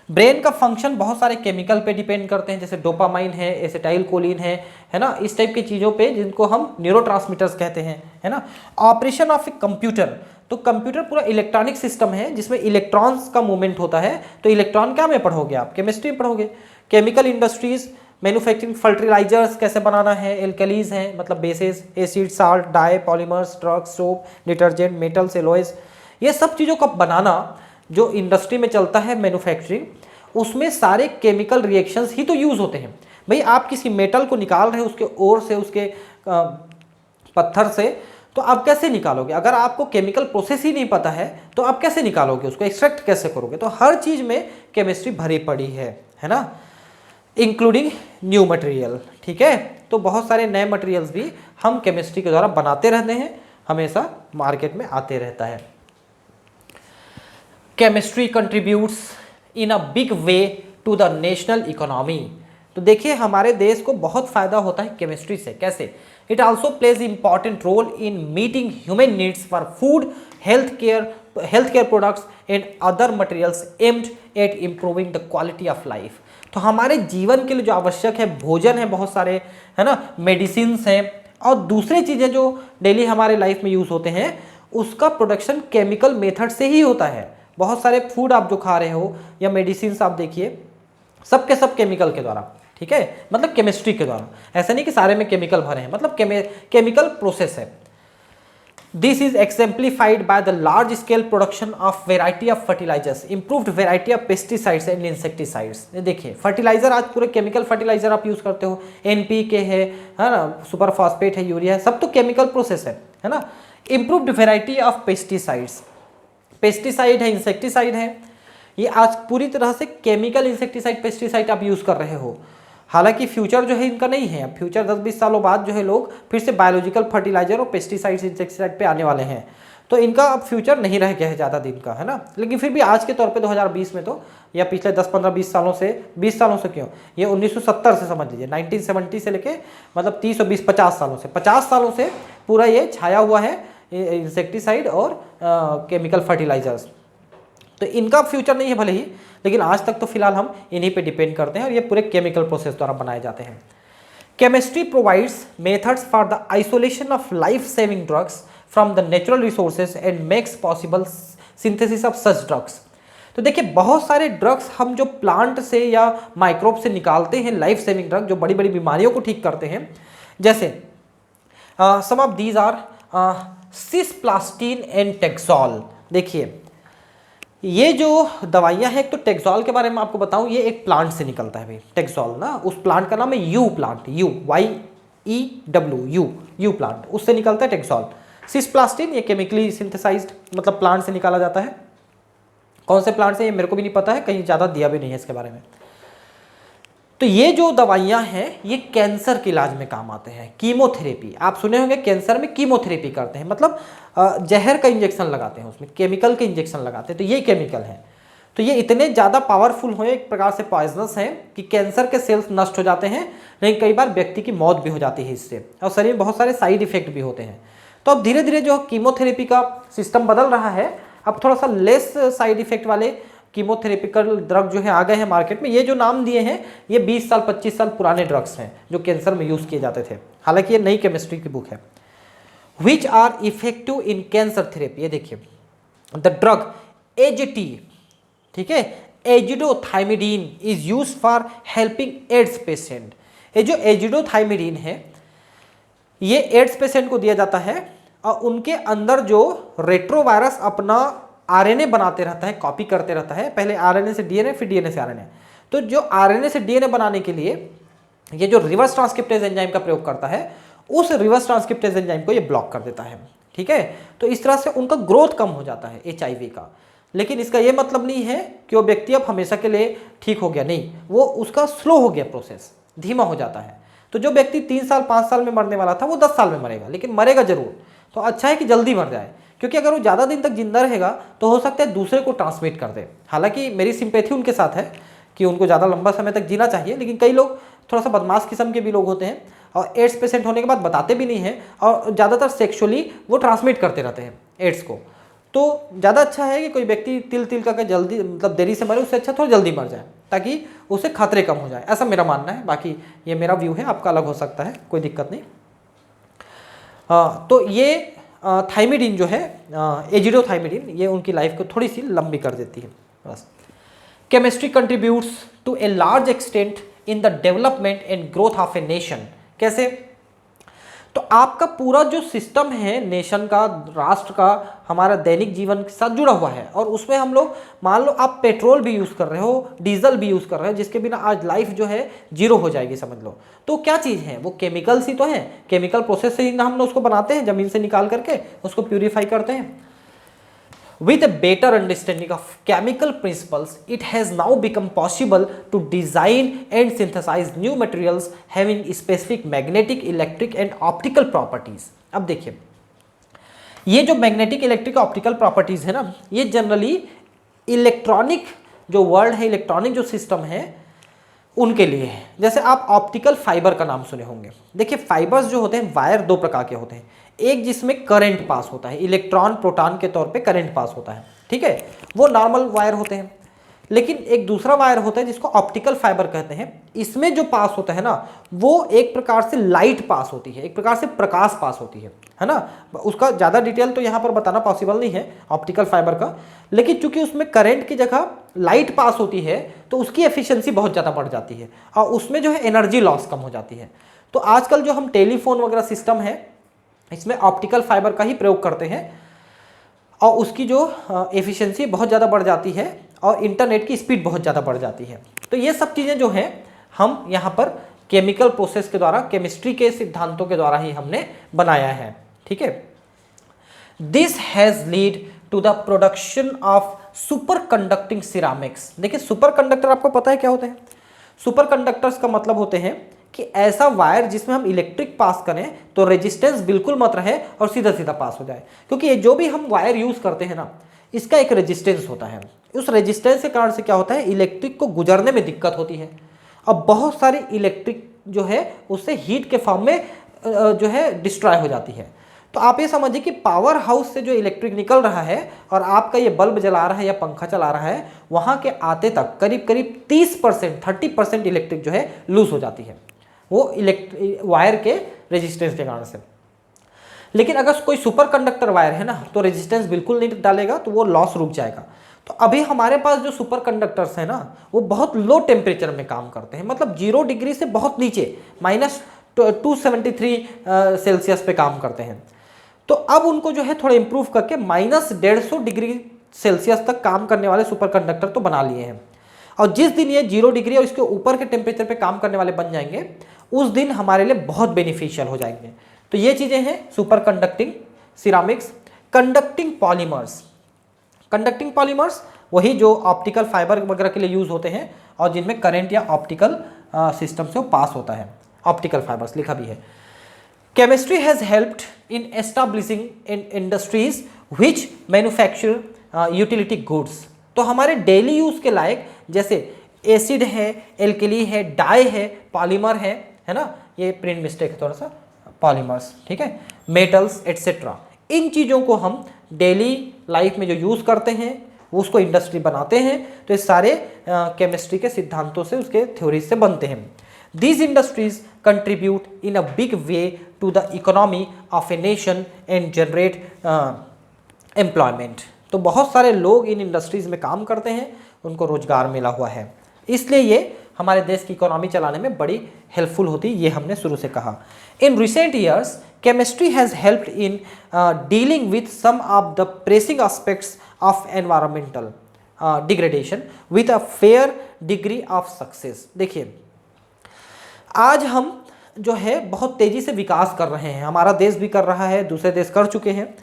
ब्रेन का फंक्शन बहुत सारे केमिकल पे डिपेंड करते हैं, जैसे डोपामाइन है, एसिटाइल कोलिन है ना, इस टाइप की चीज़ों पे जिनको हम न्यूरोट्रांसमीटर्स कहते हैं, है ना। ऑपरेशन ऑफ ए कंप्यूटर, तो कंप्यूटर पूरा इलेक्ट्रॉनिक सिस्टम है जिसमें इलेक्ट्रॉन्स का मूवमेंट होता है, तो इलेक्ट्रॉन क्या में पढ़ोगे आप, केमिस्ट्री में पढ़ोगे। केमिकल इंडस्ट्रीज, मैन्युफैक्चरिंग फर्टिलाइजर्स कैसे बनाना है, एल्कलीज हैं मतलब bases, acid, salt, dye, polymers, drugs, soap, detergent, metals, alloys, ये सब चीज़ों का बनाना जो इंडस्ट्री में चलता है मैन्युफैक्चरिंग, उसमें सारे केमिकल रिएक्शंस ही तो यूज़ होते हैं। भाई आप किसी मेटल को निकाल रहे हो उसके ओर से, उसके पत्थर से, तो आप कैसे निकालोगे? अगर आपको केमिकल प्रोसेस ही नहीं पता है तो आप कैसे निकालोगे उसको, एक्सट्रैक्ट कैसे करोगे? तो हर चीज़ में केमिस्ट्री भरी पड़ी है ना, इंक्लूडिंग न्यू मटेरियल, ठीक है। तो बहुत सारे नए मटेरियल्स भी हम केमिस्ट्री के द्वारा बनाते रहते हैं, हमेशा मार्केट में आते रहता है। Chemistry contributes in a big way to the national economy, तो देखिए हमारे देश को बहुत फायदा होता है केमिस्ट्री से। कैसे? It also plays important role in meeting human needs for food, health care products and other materials aimed at improving the quality of life. तो हमारे जीवन के लिए जो आवश्यक है, भोजन है बहुत सारे, है ना, मेडिसिन्स हैं और दूसरी चीज़ें जो डेली हमारे लाइफ में यूज़ होते हैं, उसका प्रोडक्शन केमिकल मेथड से ही होता है। बहुत सारे फूड आप जो खा रहे हो या मेडिसिन्स आप देखिए, सब के सब केमिकल के द्वारा, ठीक है, मतलब केमिस्ट्री के द्वारा। ऐसा नहीं कि सारे में केमिकल भरे हैं, मतलब केमिकल प्रोसेस है। This is exemplified by the large scale production of variety of fertilizers, improved variety of pesticides and insecticides। देखिए फर्टिलाइजर, आज पूरे केमिकल फर्टिलाइजर आप यूज़ करते हो, NPK है ना, सुपर फॉस्फेट है, यूरिया है, सब तो केमिकल प्रोसेस है ना। Improved variety of pesticides, pesticide है, इंसेक्टिसाइड है, ये आज पूरी तरह से केमिकल इंसेक्टिसाइड पेस्टिसाइड आप यूज़ कर रहे हो। हालांकि फ्यूचर जो है इनका नहीं है, अब फ्यूचर 10-20 सालों बाद जो है लोग फिर से बायोलॉजिकल फर्टिलाइजर और पेस्टिसाइड्स, इंसेक्टिसाइड पे आने वाले हैं, तो इनका अब फ्यूचर नहीं रह गया है ज़्यादा दिन का, है ना। लेकिन फिर भी आज के तौर पे 2020 में तो, या पिछले 10-15-20 सालों से, 20 सालों से क्यों, ये 1970 से समझ लीजिए, 1970 से लेके मतलब 30 और 20 50 सालों से, 50 सालों से पूरा ये छाया हुआ है इंसेक्टिसाइड और केमिकल फर्टिलाइजर्स। तो इनका फ्यूचर नहीं है भले ही, लेकिन आज तक तो फिलहाल हम इन्हीं पे डिपेंड करते हैं और ये पूरे केमिकल प्रोसेस द्वारा बनाए जाते हैं। Chemistry provides methods for the isolation of life saving drugs from the natural resources and makes possible synthesis of such drugs. तो देखिए बहुत सारे ड्रग्स हम जो प्लांट से या माइक्रोब से निकालते हैं, लाइफ सेविंग ड्रग जो बड़ी बड़ी बीमारियों को ठीक करते हैं, जैसे सम ऑफ दीज आर सिस्प्लास्टिन एंड टेक्सोल। देखिए ये जो दवाइयाँ हैं, एक तो टेक्सोल के बारे में आपको बताऊं, ये एक प्लांट से निकलता है भाई टेक्सोल ना, उस प्लांट का नाम है यू प्लांट, यू प्लांट, उससे निकलता है टेक्सोल। सिस्प्लास्टिन ये केमिकली सिंथेसाइज्ड मतलब प्लांट से निकाला जाता है। कौन से प्लांट से ये मेरे को भी नहीं पता है, कहीं ज़्यादा दिया भी नहीं है इसके बारे में। तो ये जो दवाइयाँ हैं ये कैंसर के इलाज में काम आते हैं। कीमोथेरेपी आप सुने होंगे, कैंसर में कीमोथेरेपी करते हैं, मतलब जहर का इंजेक्शन लगाते हैं, उसमें केमिकल के इंजेक्शन लगाते हैं, तो ये केमिकल हैं। तो ये इतने ज़्यादा पावरफुल हुए, एक प्रकार से पॉइजनस हैं कि कैंसर के सेल्स नष्ट हो जाते हैं, लेकिन कई बार व्यक्ति की मौत भी हो जाती है इससे, और शरीर में बहुत सारे साइड इफेक्ट भी होते हैं। तो अब धीरे धीरे जो कीमोथेरेपी का सिस्टम बदल रहा है, अब थोड़ा सा लेस साइड इफेक्ट वाले कीमोथेरेपिकल ड्रग जो है आ गए हैं मार्केट में। ये जो नाम दिए हैं ये 20 साल 25 साल पुराने ड्रग्स हैं जो कैंसर में यूज़ किए जाते थे। हालांकि ये नई केमिस्ट्री की बुक है। Which are effective in cancer therapy, ये देखिए द ड्रग AGT, ठीक है, azidothymidine is use for helping AIDS patient. ये जो एजिडोथाइमिडीन है ये एड्स पेशेंट को दिया जाता है और उनके अंदर जो रेट्रोवायरस अपना आरएनए बनाते रहता है, कॉपी करते रहता है, पहले आरएनए से डीएनए फिर डीएनए से आरएनए। तो जो आरएनए से डीएनए बनाने के लिए ये जो रिवर्स ट्रांसक्रिप्टेज एंजाइम का प्रयोग करता है, उस रिवर्स ट्रांसक्रिप्टेज एंजाइम को ये ब्लॉक कर देता है। ठीक है, तो इस तरह से उनका ग्रोथ कम हो जाता है एचआईवी का। लेकिन इसका ये मतलब नहीं है कि वो व्यक्ति अब हमेशा के लिए ठीक हो गया, नहीं, वो उसका स्लो हो गया, प्रोसेस धीमा हो जाता है। तो जो व्यक्ति 3 साल 5 साल में मरने वाला था वो 10 साल में मरेगा, लेकिन मरेगा जरूर। तो अच्छा है कि जल्दी मर जाए, क्योंकि अगर वो ज़्यादा दिन तक जिंदा रहेगा तो हो सकता है दूसरे को ट्रांसमिट कर दे। हालांकि मेरी सिंपैथी उनके साथ है कि उनको ज़्यादा लंबा समय तक जीना चाहिए, लेकिन कई लोग थोड़ा सा बदमाश किस्म के भी लोग होते हैं और एड्स पेशेंट होने के बाद बताते भी नहीं हैं और ज़्यादातर सेक्सुअली वो ट्रांसमिट करते रहते हैं एड्स को। तो ज़्यादा अच्छा है कि कोई व्यक्ति तिल तिल करके जल्दी, मतलब देरी से मरे, उससे अच्छा थोड़ा जल्दी मर जाए ताकि उसे खतरे कम हो जाए, ऐसा मेरा मानना है। बाकी ये मेरा व्यू है, आपका अलग हो सकता है, कोई दिक्कत नहीं। तो ये थाइमिडीन जो है, एजिडोथाइमिडीन, ये उनकी लाइफ को थोड़ी सी लंबी कर देती है बस। Chemistry contributes to a large extent in the development and growth of a nation. कैसे? तो आपका पूरा जो सिस्टम है नेशन का, राष्ट्र का, हमारा दैनिक जीवन के साथ जुड़ा हुआ है, और उसमें हम लोग, मान लो आप पेट्रोल भी यूज़ कर रहे हो, डीजल भी यूज़ कर रहे हो, जिसके बिना आज लाइफ जो है जीरो हो जाएगी, समझ लो। तो क्या चीज़ है वो? केमिकल्स ही तो हैं। केमिकल प्रोसेस से ही हम लोग उसको बनाते हैं, ज़मीन से निकाल करके उसको प्यूरीफाई करते हैं। With a better understanding of chemical principles, it has now become possible to design and synthesize new materials having specific magnetic, electric and optical properties. अब देखिए, ये जो मैग्नेटिक, इलेक्ट्रिक, ऑप्टिकल प्रॉपर्टीज है ना, ये जनरली इलेक्ट्रॉनिक जो world है, electronic जो सिस्टम है उनके लिए है। जैसे आप ऑप्टिकल फाइबर का नाम सुने होंगे। देखिए, फाइबर्स जो होते हैं, वायर दो प्रकार के होते हैं। एक जिसमें करंट पास होता है, इलेक्ट्रॉन प्रोटॉन के तौर पे करंट पास होता है, ठीक है, वो नॉर्मल वायर होते हैं। लेकिन एक दूसरा वायर होता है जिसको ऑप्टिकल फाइबर कहते हैं। इसमें जो पास होता है ना, वो एक प्रकार से लाइट पास होती है, एक प्रकार से प्रकाश पास होती है ना। उसका ज़्यादा डिटेल तो यहाँ पर बताना पॉसिबल नहीं है ऑप्टिकल फाइबर का, लेकिन चूंकि उसमें करंट की जगह लाइट पास होती है तो उसकी एफिशिएंसी बहुत ज़्यादा बढ़ जाती है और उसमें जो है एनर्जी लॉस कम हो जाती है। तो आजकल जो हम टेलीफोन वगैरह सिस्टम है, इसमें ऑप्टिकल फाइबर का ही प्रयोग करते हैं और उसकी जो एफिशिएंसी बहुत ज़्यादा बढ़ जाती है और इंटरनेट की स्पीड बहुत ज़्यादा बढ़ जाती है। तो ये सब चीज़ें जो हैं हम यहाँ पर केमिकल प्रोसेस के द्वारा, केमिस्ट्री के सिद्धांतों के द्वारा ही हमने बनाया है, ठीक है। This has lead to the production of super conducting ceramics. देखिए, सुपर कंडक्टर आपको पता है क्या होते हैं? सुपर कंडक्टर्स का मतलब होते हैं कि ऐसा वायर जिसमें हम इलेक्ट्रिक पास करें तो रेजिस्टेंस बिल्कुल मत रहे और सीधा सीधा पास हो जाए। क्योंकि ये जो भी हम वायर यूज़ करते हैं ना, इसका एक रेजिस्टेंस होता है। उस रेजिस्टेंस के कारण से क्या होता है, इलेक्ट्रिक को गुजरने में दिक्कत होती है। अब बहुत सारी इलेक्ट्रिक जो है उससे हीट के फॉर्म में जो है डिस्ट्रॉय हो जाती है। तो आप ये समझिए कि पावर हाउस से जो इलेक्ट्रिक निकल रहा है और आपका ये बल्ब जला रहा है या पंखा चला रहा है, वहाँ के आते तक करीब करीब 30% इलेक्ट्रिक जो है लूज हो जाती है, वो वायर के रेजिस्टेंस के कारण से। लेकिन अगर कोई सुपर कंडक्टर वायर है ना, तो रेजिस्टेंस बिल्कुल नहीं डालेगा, तो वो लॉस रुक जाएगा। तो अभी हमारे पास जो सुपर कंडक्टर्स हैं ना, वो बहुत लो टेम्परेचर में काम करते हैं, मतलब 0 डिग्री से बहुत नीचे, -273 सेल्सियस पे काम करते हैं। तो अब उनको जो है थोड़ा इंप्रूव करके -150 डिग्री सेल्सियस तक काम करने वाले सुपर कंडक्टर तो बना लिए हैं। और जिस दिन ये 0 डिग्री और इसके ऊपर के टेम्परेचर पे काम करने वाले बन जाएंगे, उस दिन हमारे लिए बहुत बेनिफिशियल हो जाएंगे। तो ये चीज़ें हैं super conducting ceramics. Conducting polymers, conducting polymers वही जो ऑप्टिकल फाइबर वगैरह के लिए यूज़ होते हैं और जिनमें करंट या ऑप्टिकल सिस्टम से वो पास होता है, ऑप्टिकल फाइबर्स लिखा भी है। Chemistry has helped in establishing in industries which manufacture utility goods. तो हमारे डेली यूज़ के लायक जैसे एसिड है, एल्कली है, डाई है, पॉलीमर है ना, ये प्रिंट मिस्टेक है थोड़ा सा, पॉलीमर्स, ठीक है, मेटल्स एट्सेट्रा, इन चीज़ों को हम डेली लाइफ में जो यूज़ करते हैं उसको इंडस्ट्री बनाते हैं। तो ये सारे केमिस्ट्री के सिद्धांतों से, उसके थ्योरीज से बनते हैं। These industries contribute in a big way to the economy of a nation and generate employment. तो बहुत सारे लोग इन इंडस्ट्रीज़ में काम करते हैं, उनको रोजगार मिला हुआ है, इसलिए ये हमारे देश की इकोनॉमी चलाने में बड़ी हेल्पफुल होती है, ये हमने शुरू से कहा। In recent years chemistry has helped in dealing with some of the pressing aspects of environmental degradation with a fair degree of success. देखिए, आज हम जो है बहुत तेज़ी से विकास कर रहे हैं, हमारा देश भी कर रहा है, दूसरे देश कर चुके हैं,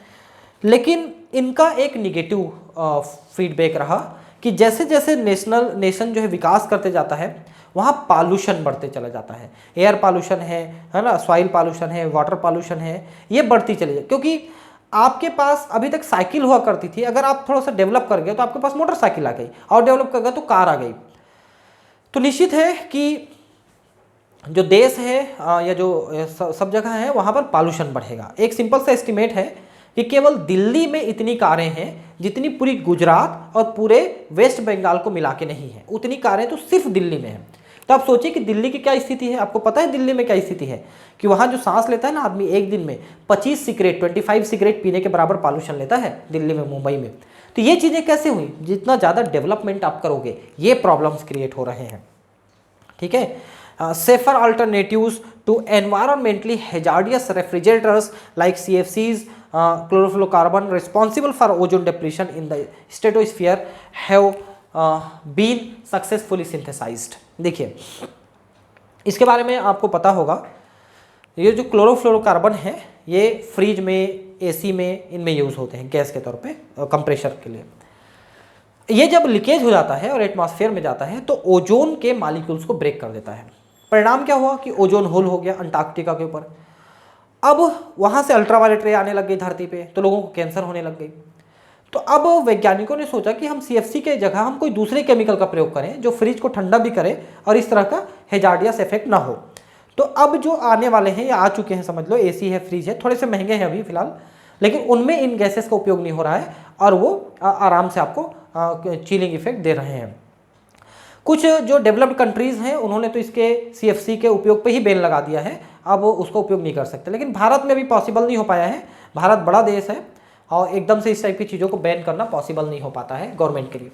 लेकिन इनका एक निगेटिव फीडबैक रहा कि जैसे जैसे नेशन जो है विकास करते जाता है वहाँ पॉल्यूशन बढ़ते चला जाता है। एयर पॉल्यूशन है ना, सॉइल पॉल्यूशन है, वाटर पॉल्यूशन है, ये बढ़ती चली जाए। क्योंकि आपके पास अभी तक साइकिल हुआ करती थी, अगर आप थोड़ा सा डेवलप कर गए तो आपके पास मोटरसाइकिल आ गई, और डेवलप कर गए तो कार आ गई। तो निश्चित है कि जो देश है या जो सब जगह है वहाँ पर पॉल्यूशन बढ़ेगा। एक सिंपल सा एस्टिमेट है कि केवल दिल्ली में इतनी कारें हैं जितनी पूरी गुजरात और पूरे वेस्ट बंगाल को मिला के नहीं है, उतनी कारें तो सिर्फ दिल्ली में हैं। तो आप सोचिए कि दिल्ली की क्या स्थिति है। आपको पता है दिल्ली में क्या स्थिति है कि वहाँ जो सांस लेता है ना आदमी, एक दिन में 25 सिगरेट पीने के बराबर पॉल्यूशन लेता है दिल्ली में, मुंबई में। तो ये चीज़ें कैसे हुई? जितना ज़्यादा डेवलपमेंट आप करोगे ये प्रॉब्लम्स क्रिएट हो रहे हैं, ठीक है। Safer alternatives to environmentally hazardous refrigerators like CFCs, chlorofluorocarbon responsible for ozone depletion in the stratosphere have been successfully synthesized। देखिए, इसके बारे में आपको पता होगा, ये जो क्लोरोफ्लोरोकार्बन है ये फ्रिज में, एसी में, इनमें यूज़ होते हैं गैस के तौर पे, कंप्रेशर के लिए। ये जब लीकेज हो जाता है और एटमॉस्फेयर में जाता है तो ओजोन के मॉलिक्यूल्स को ब्रेक कर देता है। परिणाम क्या हुआ कि ओजोन होल हो गया अंटार्कटिका के ऊपर। अब वहाँ से अल्ट्रावायलेट रे आने लग गई धरती पे, तो लोगों को कैंसर होने लग गई। तो अब वैज्ञानिकों ने सोचा कि हम सीएफसी के जगह हम कोई दूसरे केमिकल का प्रयोग करें जो फ्रिज को ठंडा भी करे और इस तरह का हेजार्डियस इफेक्ट ना हो। तो अब जो आने वाले हैं या आ चुके हैं, समझ लो एसी है, फ्रिज है, थोड़े से महंगे हैं अभी फिलहाल, लेकिन उनमें इन गैसेस का उपयोग नहीं हो रहा है और वो आराम से आपको चिलिंग इफेक्ट दे रहे हैं। कुछ जो डेवलप्ड कंट्रीज़ हैं उन्होंने तो इसके सीएफसी के उपयोग पे ही बैन लगा दिया है, अब उसका उपयोग नहीं कर सकते। लेकिन भारत में भी पॉसिबल नहीं हो पाया है, भारत बड़ा देश है और एकदम से इस टाइप की चीज़ों को बैन करना पॉसिबल नहीं हो पाता है गवर्नमेंट के लिए।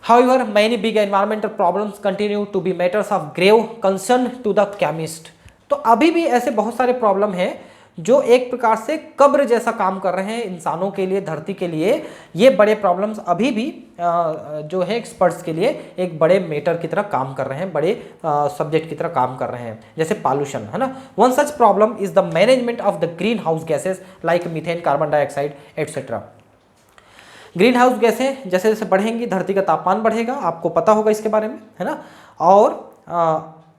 However, many big environmental problems continue to be matters of grave concern to the chemist। तो अभी भी ऐसे बहुत सारे प्रॉब्लम हैं जो एक प्रकार से कब्र जैसा काम कर रहे हैं इंसानों के लिए, धरती के लिए। ये बड़े प्रॉब्लम्स अभी भी जो है एक्सपर्ट्स के लिए एक बड़े मैटर की तरह काम कर रहे हैं, बड़े सब्जेक्ट की तरह काम कर रहे हैं, जैसे पॉल्यूशन, है ना। One such problem is the management of the green house gases like methane, carbon dioxide etcetera. Green house गैसें जैसे जैसे बढ़ेंगी धरती का तापमान बढ़ेगा, आपको पता होगा इसके बारे में, है ना। और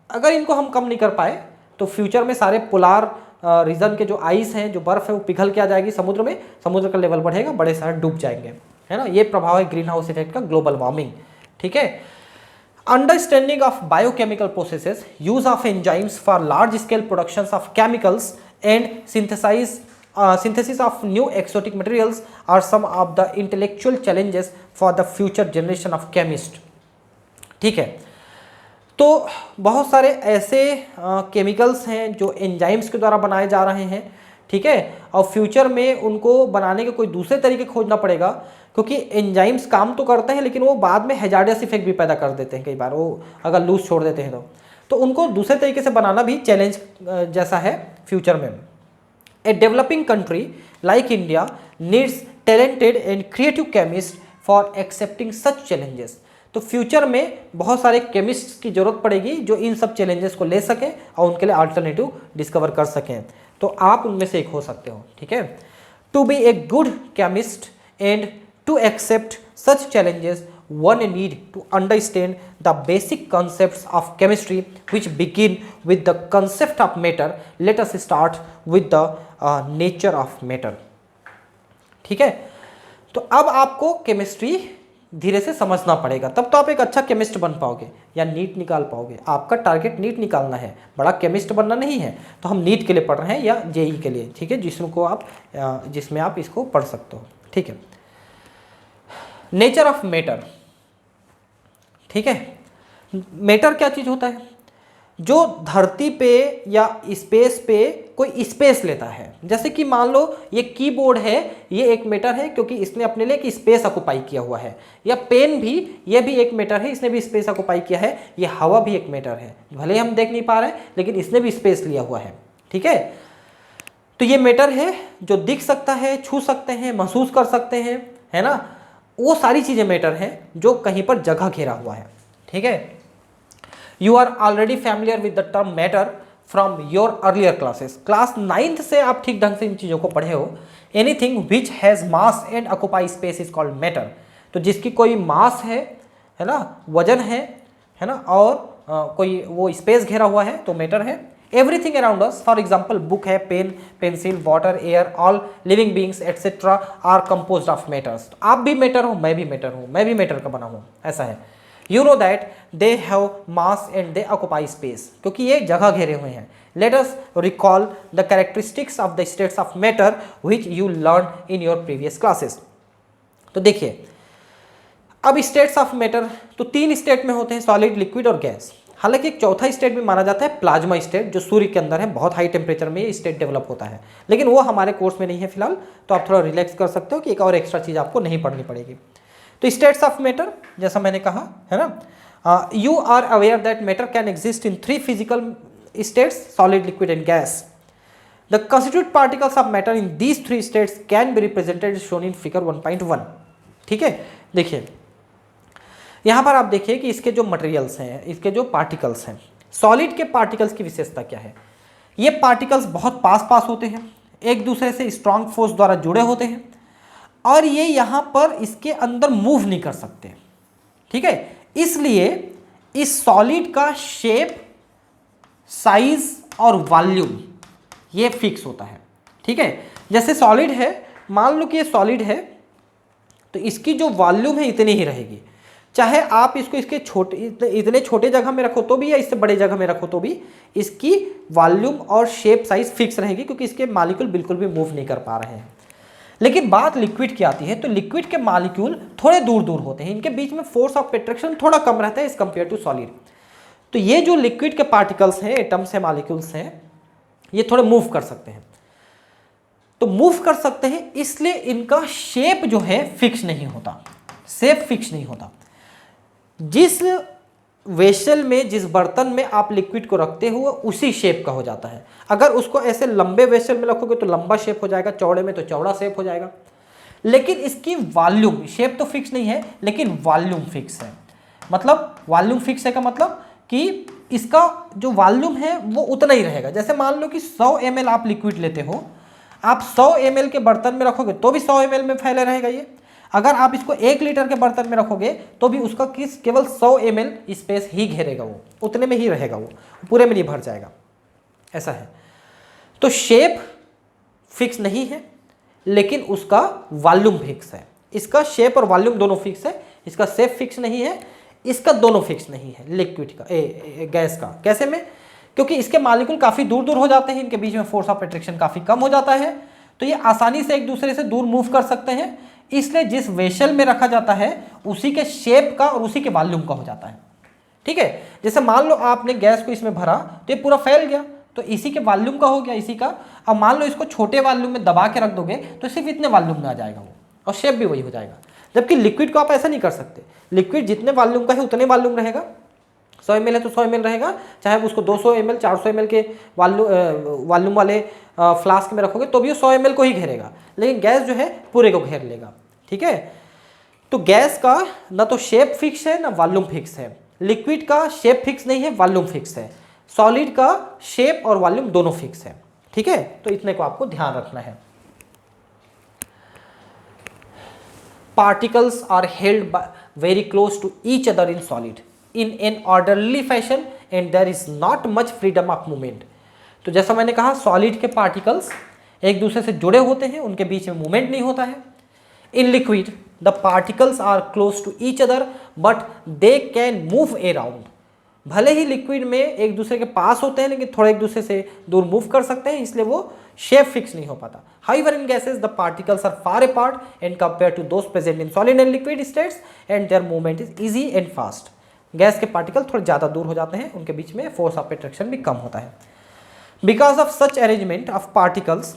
अगर इनको हम कम नहीं कर पाए तो फ्यूचर में सारे पोलार रीजन के जो आइस हैं, जो बर्फ है, वो पिघल के आ जाएगी समुद्र में, समुद्र का लेवल बढ़ेगा, बड़े शहर डूब जाएंगे, है ना। ये प्रभाव है ग्रीन हाउस इफेक्ट का, ग्लोबल वार्मिंग, ठीक है। Understanding of biochemical processes, use of enzymes for large scale productions of chemicals and synthesis of new exotic materials are some of the intellectual challenges for the future generation of chemists। ठीक है, तो बहुत सारे ऐसे chemicals हैं जो enzymes के द्वारा बनाए जा रहे हैं, ठीक है, और फ्यूचर में उनको बनाने के कोई दूसरे तरीके खोजना पड़ेगा, क्योंकि एंजाइम्स काम तो करते हैं लेकिन वो बाद में हैजार्डियस इफेक्ट भी पैदा कर देते हैं कई बार, वो अगर लूज छोड़ देते हैं तो उनको दूसरे तरीके से बनाना भी चैलेंज जैसा है फ्यूचर में। A developing country like India needs talented and creative chemists for accepting such challenges। तो फ्यूचर में बहुत सारे केमिस्ट्स की जरूरत पड़ेगी जो इन सब चैलेंजेस को ले सकें और उनके लिए अल्टरनेटिव डिस्कवर कर सकें। तो आप उनमें से एक हो सकते हो, ठीक है। To be a good chemist and to accept such challenges one need to understand the basic concepts of chemistry which begin with the concept of matter। Let us start with the nature of matter। ठीक है, तो अब आपको chemistry धीरे से समझना पड़ेगा, तब तो आप एक अच्छा केमिस्ट बन पाओगे या नीट निकाल पाओगे। आपका टारगेट नीट निकालना है, बड़ा केमिस्ट बनना नहीं है। तो हम नीट के लिए पढ़ रहे हैं या जेई के लिए, ठीक है, जिसमें आप इसको पढ़ सकते हो, ठीक है। नेचर ऑफ मैटर, ठीक है। मैटर क्या चीज़ होता है? जो धरती पे या स्पेस पे कोई स्पेस लेता है। जैसे कि मान लो ये कीबोर्ड है, ये एक मैटर है क्योंकि इसने अपने लिए एक स्पेस ऑक्युपाई किया हुआ है। या पेन भी, ये भी एक मैटर है, इसने भी स्पेस ऑक्युपाई किया है। ये हवा भी एक मैटर है, भले ही हम देख नहीं पा रहे हैं लेकिन इसने भी स्पेस लिया हुआ है। ठीक है, तो ये मैटर है जो दिख सकता है, छू सकते हैं, महसूस कर सकते हैं, है ना। वो सारी चीजें मैटर हैं जो कहीं पर जगह घेरा हुआ है। ठीक है, you are already familiar with the term matter from your earlier classes. Class 9th से आप ठीक ढंग से इन चीज़ों को पढ़े हो। Anything which has mass and occupy space is called matter. तो जिसकी कोई मास है ना, वजन है ना, और कोई वो स्पेस घेरा हुआ है तो मैटर है। Everything around us, for example book है, pen, pencil, water, air, all living beings etcetera are composed of matters. आप भी मैटर हो, मैं भी मैटर हूँ, मैं भी मैटर का बना हूँ, ऐसा है। You know that they have mass and they occupy space, क्योंकि ये जगह घेरे हुए हैं। Let us recall the characteristics of the states of matter which you learned in your previous classes। तो देखिए, अब स्टेट्स ऑफ मैटर तो 3 स्टेट में होते हैं, सॉलिड, लिक्विड और गैस। हालांकि एक चौथा स्टेट भी माना जाता है, प्लाज्मा स्टेट, जो सूर्य के अंदर है, बहुत हाई टेम्परेचर में ये स्टेट डेवलप होता है, लेकिन वो हमारे कोर्स में नहीं है फिलहाल, तो आप थोड़ा रिलैक्स कर सकते हो कि एक और एक्स्ट्रा चीज़ आपको नहीं पढ़नी पड़ेगी। तो स्टेट्स ऑफ मैटर जैसा मैंने कहा है ना, you are aware that matter can exist in 3 physical states, solid, liquid and gas. The constituent particles of matter in these 3 states can be represented shown in figure 1.1। ठीक है, देखिए यहाँ पर आप देखिए कि इसके जो मटेरियल्स हैं, इसके जो पार्टिकल्स हैं, सॉलिड के पार्टिकल्स की विशेषता क्या है। ये पार्टिकल्स बहुत पास होते हैं, एक दूसरे से स्ट्रॉन्ग फोर्स द्वारा जुड़े होते हैं, और ये यहाँ पर इसके अंदर मूव नहीं कर सकते। ठीक है, इसलिए इस सॉलिड का शेप, साइज और वॉल्यूम ये फिक्स होता है। ठीक है, जैसे सॉलिड है, मान लो कि ये सॉलिड है तो इसकी जो वॉल्यूम है इतनी ही रहेगी, चाहे आप इसको इसके इतने छोटे जगह में रखो तो भी या इससे बड़े जगह में रखो तो भी इसकी वॉल्यूम और शेप साइज फिक्स रहेगी, क्योंकि इसके मॉलिक्यूल बिल्कुल भी मूव नहीं कर पा रहे हैं। लेकिन बात लिक्विड की आती है, तो लिक्विड के मॉलिक्यूल थोड़े दूर दूर होते हैं, इनके बीच में फोर्स ऑफ अट्रैक्शन थोड़ा कम रहता है एज कंपेयर टू सॉलिड। तो ये जो लिक्विड के पार्टिकल्स हैं, एटम्स हैं, मॉलिक्यूल्स हैं, ये थोड़े मूव कर सकते हैं। तो मूव कर सकते हैं इसलिए इनका शेप जो है फिक्स नहीं होता, शेप फिक्स नहीं होता। जिस वेसल में, जिस बर्तन में आप लिक्विड को रखते हो उसी शेप का हो जाता है। अगर उसको ऐसे लंबे वेसल में रखोगे तो लंबा शेप हो जाएगा, चौड़े में तो चौड़ा शेप हो जाएगा। लेकिन इसकी वॉल्यूम, शेप तो फिक्स नहीं है लेकिन वॉल्यूम फिक्स है। मतलब वॉल्यूम फिक्स है का मतलब कि इसका जो वॉल्यूम है वो उतना ही रहेगा। जैसे मान लो कि 100 ml आप लिक्विड लेते हो, आप 100 ml के बर्तन में रखोगे तो भी 100 ml में फैले रहेगा ये। अगर आप इसको 1 लीटर के बर्तन में रखोगे तो भी उसका केवल 100 ml स्पेस ही घेरेगा, वो उतने में ही रहेगा, वो पूरे में नहीं भर जाएगा, ऐसा है। तो शेप फिक्स नहीं है लेकिन उसका वॉल्यूम फिक्स है। इसका शेप और वॉल्यूम दोनों फिक्स है, इसका शेप फिक्स नहीं है, इसका दोनों फिक्स नहीं है लिक्विड का, गैस का। कैसे में? क्योंकि इसके मॉलिक्यूल काफ़ी दूर दूर हो जाते हैं, इनके बीच में फोर्स ऑफ अट्रैक्शन काफ़ी कम हो जाता है, तो ये आसानी से एक दूसरे से दूर मूव कर सकते हैं। इसलिए जिस वेसल में रखा जाता है उसी के शेप का और उसी के वॉल्यूम का हो जाता है। ठीक है, जैसे मान लो आपने गैस को इसमें भरा तो ये पूरा फैल गया, तो इसी के वॉल्यूम का हो गया, इसी का। अब मान लो इसको छोटे वॉल्यूम में दबा के रख दोगे तो सिर्फ इतने वॉल्यूम में आ जाएगा वो, और शेप भी वही हो जाएगा। जबकि लिक्विड को आप ऐसा नहीं कर सकते, लिक्विड जितने वॉल्यूम का है उतने वॉल्यूम रहेगा। 100 ml है तो 100 ml रहेगा, चाहे उसको 200 ml 400 ml के वॉल्यूम वाले फ्लास्क में रखोगे तो भी वो 100 ml को ही घेरेगा, लेकिन गैस जो है पूरे को घेर लेगा। ठीक है, तो गैस का ना तो शेप फिक्स है ना वॉल्यूम फिक्स है। लिक्विड का शेप फिक्स नहीं है, वॉल्यूम फिक्स है। सॉलिड का शेप और वॉल्यूम दोनों फिक्स है। ठीक है, तो इतने को आपको ध्यान रखना है। Particles are held very close to each other in solid in an orderly fashion and there is not much freedom of movement। तो जैसा मैंने कहा सॉलिड के पार्टिकल्स एक दूसरे से जुड़े होते हैं, उनके बीच में मूवमेंट नहीं होता है। In liquid the particles are close to each other but they can move around. भले ही लिक्विड में एक दूसरे के पास होते हैं लेकिन थोड़ा एक दूसरे से दूर मूव कर सकते हैं, इसलिए वो शेप फिक्स नहीं हो पाता। However, in gases the particles are far apart and compared to those present in solid and liquid states and their movement is easy and fast। Gas के पार्टिकल थोड़े ज़्यादा दूर हो जाते हैं, उनके बीच में फोर्स ऑफ अट्रैक्शन भी कम होता है। Because of such arrangement of particles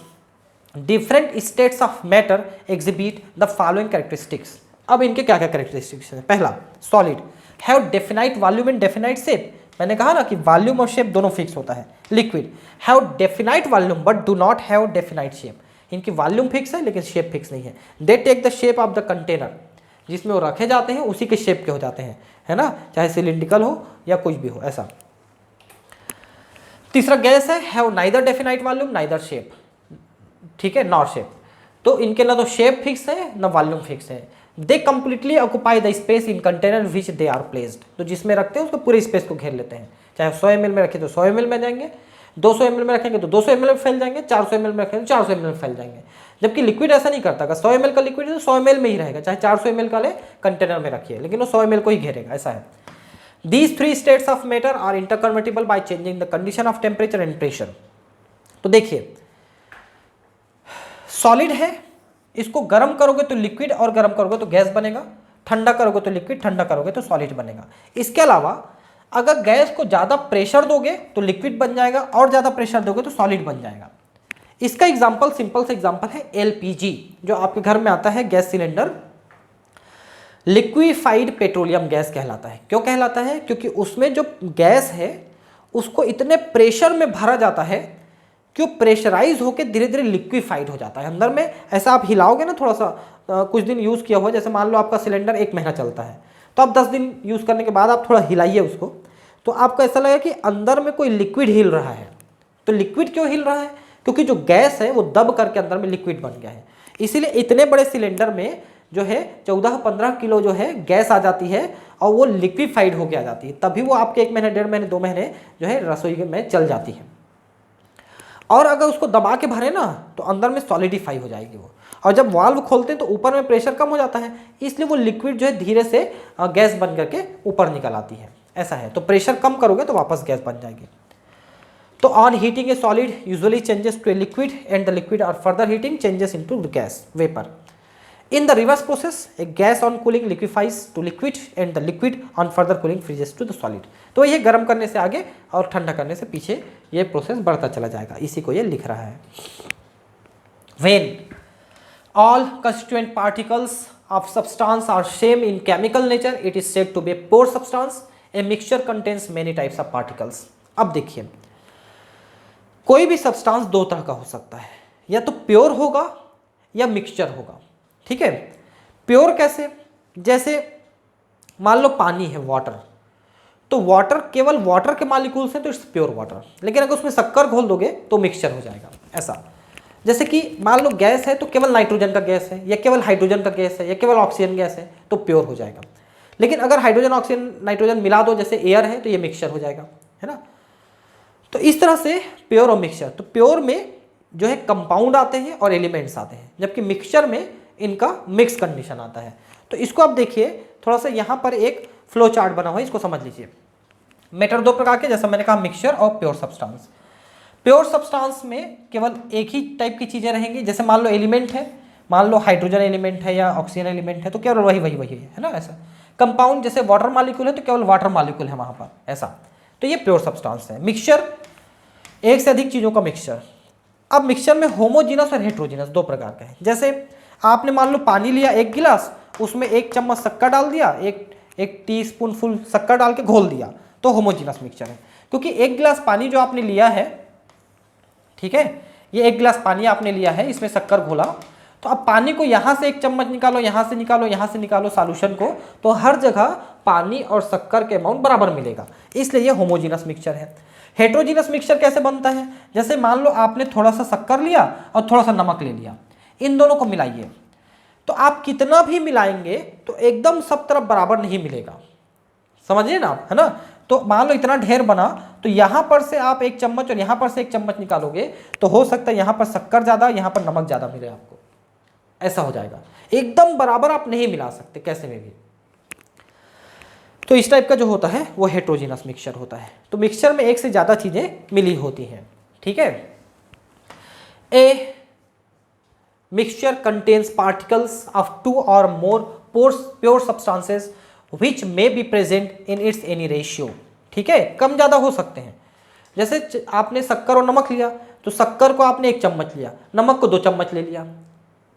different states of matter exhibit the following characteristics. अब इनके क्या क्या कैरेक्टरिस्टिक्स हैं? पहला, solid have definite volume and definite shape. मैंने कहा ना कि वॉल्यूम और शेप दोनों फिक्स होता है। Liquid have definite volume but do not have definite shape. इनकी वॉल्यूम फिक्स है लेकिन शेप फिक्स नहीं है। They take the shape of the container, जिसमें वो रखे जाते हैं उसी के शेप के हो जाते हैं, है ना, चाहे सिलिंड्रिकल हो या कुछ भी हो ऐसा। तीसरा गैस है have neither definite volume neither shape, ठीक है, नॉट शेप। तो इनके ना तो शेप फिक्स है ना वॉल्यूम फिक्स है। They completely occupy the space in container which they are placed. तो जिसमें रखते हैं उसको पूरे स्पेस को घेर लेते हैं। चाहे 100 ml में रखें तो 100 ml में जाएंगे, 200 ml में रखेंगे तो 200 ml में फैल जाएंगे, 400 ml में रखेंगे तो 400 ml में फैल जाएंगे। जबकि लिक्विड ऐसा नहीं करता, 100 ml का लिक्विड है तो 100 ml में ही रहेगा, चाहे 400 ml का ले कंटेनर में रखिए, लेकिन वो 100 ml को ही घेरेगा, ऐसा है। These three states of matter are interconvertible by changing the condition of temperature and pressure। तो देखिए, सॉलिड है, इसको गर्म करोगे तो लिक्विड और गर्म करोगे तो गैस बनेगा, ठंडा करोगे तो लिक्विड, ठंडा करोगे तो सॉलिड बनेगा। इसके अलावा अगर गैस को ज़्यादा प्रेशर दोगे तो लिक्विड बन जाएगा और ज़्यादा प्रेशर दोगे तो सॉलिड बन जाएगा। इसका एग्जाम्पल, सिंपल सा एग्जाम्पल है एलपीजी, जो आपके घर में आता है gas cylinder. Liquefied petroleum gas कहलाता है। क्यों कहलाता है? क्योंकि उसमें जो गैस है उसको इतने प्रेशर में भरा जाता है कि वो प्रेशराइज होकर धीरे धीरे लिक्विफाइड हो जाता है अंदर में। ऐसा आप हिलाओगे ना थोड़ा सा, कुछ दिन यूज़ किया हुआ, जैसे मान लो आपका सिलेंडर 1 महीना चलता है, तो आप 10 दिन यूज़ करने के बाद आप थोड़ा हिलाइए उसको, तो आपको ऐसा लगेगा कि अंदर में कोई लिक्विड हिल रहा है। तो लिक्विड क्यों हिल रहा है? क्योंकि जो गैस है वो दब करके अंदर में लिक्विड बन गया है। इसीलिए इतने बड़े सिलेंडर में जो है 14-15 किलो जो है गैस आ जाती है और वो लिक्विफाइड होके आ जाती है, तभी वो आपके 1 महीने, 1.5 महीने, 2 महीने जो है रसोई में चल जाती है। और अगर उसको दबा के भरे ना तो अंदर में सॉलिडिफाई हो जाएगी वो, और जब वाल्व खोलते हैं तो ऊपर में प्रेशर कम हो जाता है, इसलिए वो लिक्विड जो है धीरे से गैस बन करके ऊपर निकल आती है, ऐसा है। तो प्रेशर कम करोगे तो वापस गैस बन जाएगी। तो on heating a solid usually changes to a liquid and the liquid और further heating changes into gas vapour. In the reverse process, a gas on cooling liquefies to liquid and the liquid on further cooling freezes to the solid। तो ये गर्म करने से आगे और ठंडा करने से पीछे ये प्रोसेस बढ़ता चला जाएगा, इसी को ये लिख रहा है। When all constituent particles of substance are same in chemical nature, it is said to be a pure substance। A mixture contains many types of particles। अब देखिए, कोई भी सब्सटेंस दो तरह का हो सकता है, या तो प्योर होगा या मिक्सचर होगा, ठीक है। प्योर कैसे? जैसे मान लो पानी है, वाटर, तो वाटर केवल वाटर के मॉलिक्यूल्स हैं तो इट्स प्योर वाटर, लेकिन अगर उसमें शक्कर घोल दोगे तो मिक्सचर हो जाएगा, ऐसा। जैसे कि मान लो गैस है तो केवल नाइट्रोजन का गैस है, या केवल हाइड्रोजन का गैस है, या केवल ऑक्सीजन गैस है, तो प्योर हो जाएगा। लेकिन अगर हाइड्रोजन, ऑक्सीजन, नाइट्रोजन मिला दो, जैसे एयर है, तो ये मिक्सचर हो जाएगा, है ना। तो इस तरह से प्योर और मिक्सचर। तो प्योर में जो है कंपाउंड आते हैं और एलिमेंट्स आते हैं, जबकि मिक्सचर में इनका मिक्स कंडीशन आता है। तो इसको आप देखिए थोड़ा सा, यहाँ पर एक फ्लो चार्ट बना हुआ है, इसको समझ लीजिए। मैटर दो प्रकार के, जैसा मैंने कहा मिक्सचर और प्योर सब्सटेंस। प्योर सब्सटेंस में केवल एक ही टाइप की चीज़ें रहेंगी, जैसे मान लो एलिमेंट है, मान लो हाइड्रोजन एलिमेंट है या ऑक्सीजन एलिमेंट है, तो केवल वही है ना, ऐसा। कंपाउंड जैसे वाटर मॉलिक्यूल है तो केवल वाटर मॉलिक्यूल है वहाँ पर, ऐसा। तो ये प्योर सब्सटेंस है। मिक्सचर एक से अधिक चीज़ों का मिक्सचर। अब मिक्सचर में होमोजीनस और हेट्रोजीनस दो प्रकार का है। जैसे आपने मान लो पानी लिया 1 गिलास, उसमें 1 चम्मच शक्कर डाल दिया, एक टीस्पून फुल शक्कर डाल के घोल दिया, तो होमोजीनस मिक्सचर है। क्योंकि 1 गिलास पानी जो आपने लिया है, ठीक है, ये 1 गिलास पानी आपने लिया है, इसमें शक्कर घोला, तो अब पानी को यहाँ से 1 चम्मच निकालो, यहाँ से निकालो, यहाँ से निकालो सॉल्यूशन को, तो हर जगह पानी और शक्कर के अमाउंट बराबर मिलेगा, इसलिए ये होमोजीनस मिक्सचर है। हेट्रोजीनस मिक्सचर कैसे बनता है? जैसे मान लो आपने थोड़ा सा शक्कर लिया और थोड़ा सा नमक ले लिया, इन दोनों को मिलाइए, तो आप कितना भी मिलाएंगे तो एकदम सब तरफ बराबर नहीं मिलेगा, समझिए ना आप, है ना। तो मान लो इतना ढेर बना, तो यहाँ पर से आप 1 चम्मच और यहाँ पर से 1 चम्मच निकालोगे, तो हो सकता है यहाँ पर शक्कर ज़्यादा, यहाँ पर नमक ज़्यादा मिले आपको, ऐसा हो जाएगा। एकदम बराबर आप नहीं मिला सकते कैसे में भी। तो इस टाइप का जो होता है वो हेट्रोजीनस मिक्सचर होता है। तो मिक्सचर में एक से ज़्यादा चीज़ें मिली होती हैं, ठीक है। A mixture contains particles of 2 or more pure substances which may be present in its any ratio. ठीक है, कम ज़्यादा हो सकते हैं। जैसे आपने शक्कर और नमक लिया तो शक्कर को आपने 1 चम्मच लिया, नमक को 2 चम्मच ले लिया,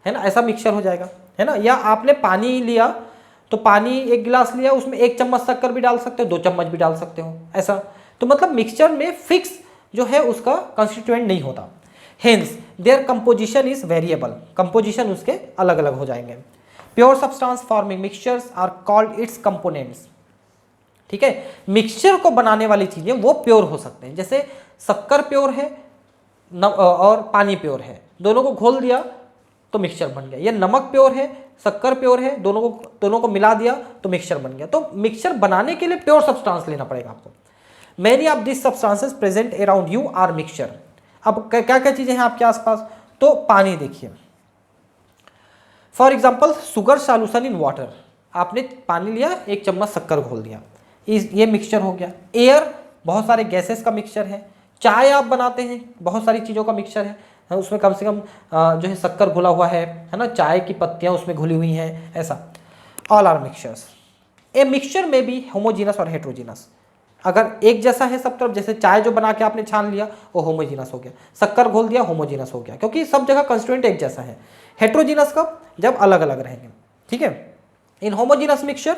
है ना, ऐसा मिक्सचर हो जाएगा, है ना। या आपने पानी लिया तो पानी 1 गिलास लिया, उसमें 1 चम्मच शक्कर भी डाल सकते हो, 2 चम्मच भी डाल सकते हो, ऐसा। तो मतलब मिक्सचर में फिक्स जो है उसका कंस्टिट्यूएंट नहीं होता। Hence their composition is variable, composition उसके अलग अलग हो जाएंगे। Pure substance forming mixtures are called its components. ठीक है, मिक्सचर को बनाने वाली चीजें वो प्योर हो सकते हैं। जैसे शक्कर प्योर है और पानी प्योर है, दोनों को घोल दिया तो मिक्सचर बन गया। या नमक प्योर है, शक्कर प्योर है, दोनों को मिला दिया तो मिक्सचर बन गया। तो मिक्सचर बनाने के लिए प्योर सब्सटेंस लेना पड़ेगा आपको। Many of this substances present around you are mixture. अब क्या क्या चीजें हैं आपके आसपास, तो पानी देखिए, for example sugar solution in water, आपने पानी लिया 1 चम्मच शक्कर घोल दिया, ये मिक्सचर हो गया। एयर बहुत सारे गैसेस का मिक्सचर है। चाय आप बनाते हैं, बहुत सारी चीज़ों का मिक्सचर है, उसमें कम से कम जो है शक्कर घुला हुआ है ना, चाय की पत्तियां उसमें घुली हुई हैं, ऐसा। All are mixtures. A mixture में भी होमोजीनस और हेट्रोजीनस। अगर एक जैसा है सब तरफ, जैसे चाय जो बना के आपने छान लिया वो होमोजीनस हो गया, शक्कर घोल दिया होमोजीनस हो गया, क्योंकि सब जगह कंस्टिट्यूएंट एक जैसा है। हेट्रोजीनस कब, जब अलग अलग रहेंगे। ठीक है, in homogeneous mixture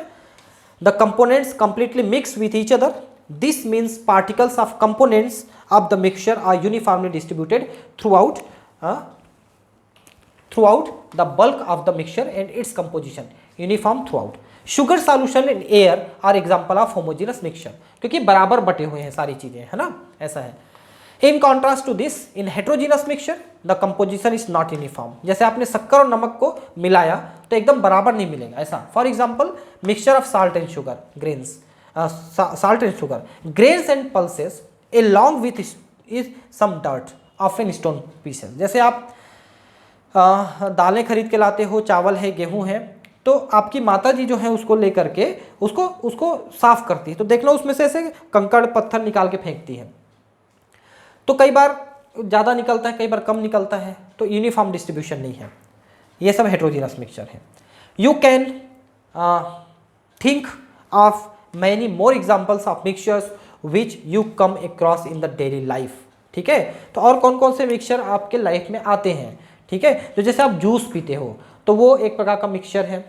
the components completely mix with each other. This means particles of components of the mixture are uniformly distributed throughout the bulk of the mixture and its composition uniform throughout. Sugar solution in air are example of homogeneous mixture, क्योंकि बराबर बटे हुए हैं सारी चीजें, है ना, ऐसा है। In contrast to this, in heterogeneous mixture, the composition is not uniform. जैसे आपने शक्कर और नमक को मिलाया तो एकदम बराबर नहीं मिलेगा, ऐसा। For example mixture of salt and sugar, grains, salt and sugar, grains and pulses along with is some dirt often stone pieces। जैसे आप दालें खरीद के लाते हो, चावल है, गेहूं है, तो आपकी माता जी जो है उसको लेकर के उसको साफ करती है, तो देखना उसमें से ऐसे कंकड़ पत्थर निकाल के फेंकती है, तो कई बार ज़्यादा निकलता है, कई बार कम निकलता है, तो यूनिफॉर्म डिस्ट्रीब्यूशन नहीं है। ये सब हेट्रोजीनस मिक्सचर है। You can think of many more examples of mixtures which you come across in the daily life. ठीक है, तो और कौन कौन से मिक्सचर आपके लाइफ में आते हैं। ठीक है, तो जैसे आप जूस पीते हो तो वो एक प्रकार का मिक्सचर है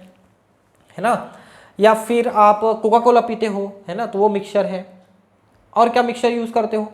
ना, या फिर आप कोका कोला पीते हो, है ना, तो वो मिक्सचर है। और क्या मिक्सचर यूज़ करते हो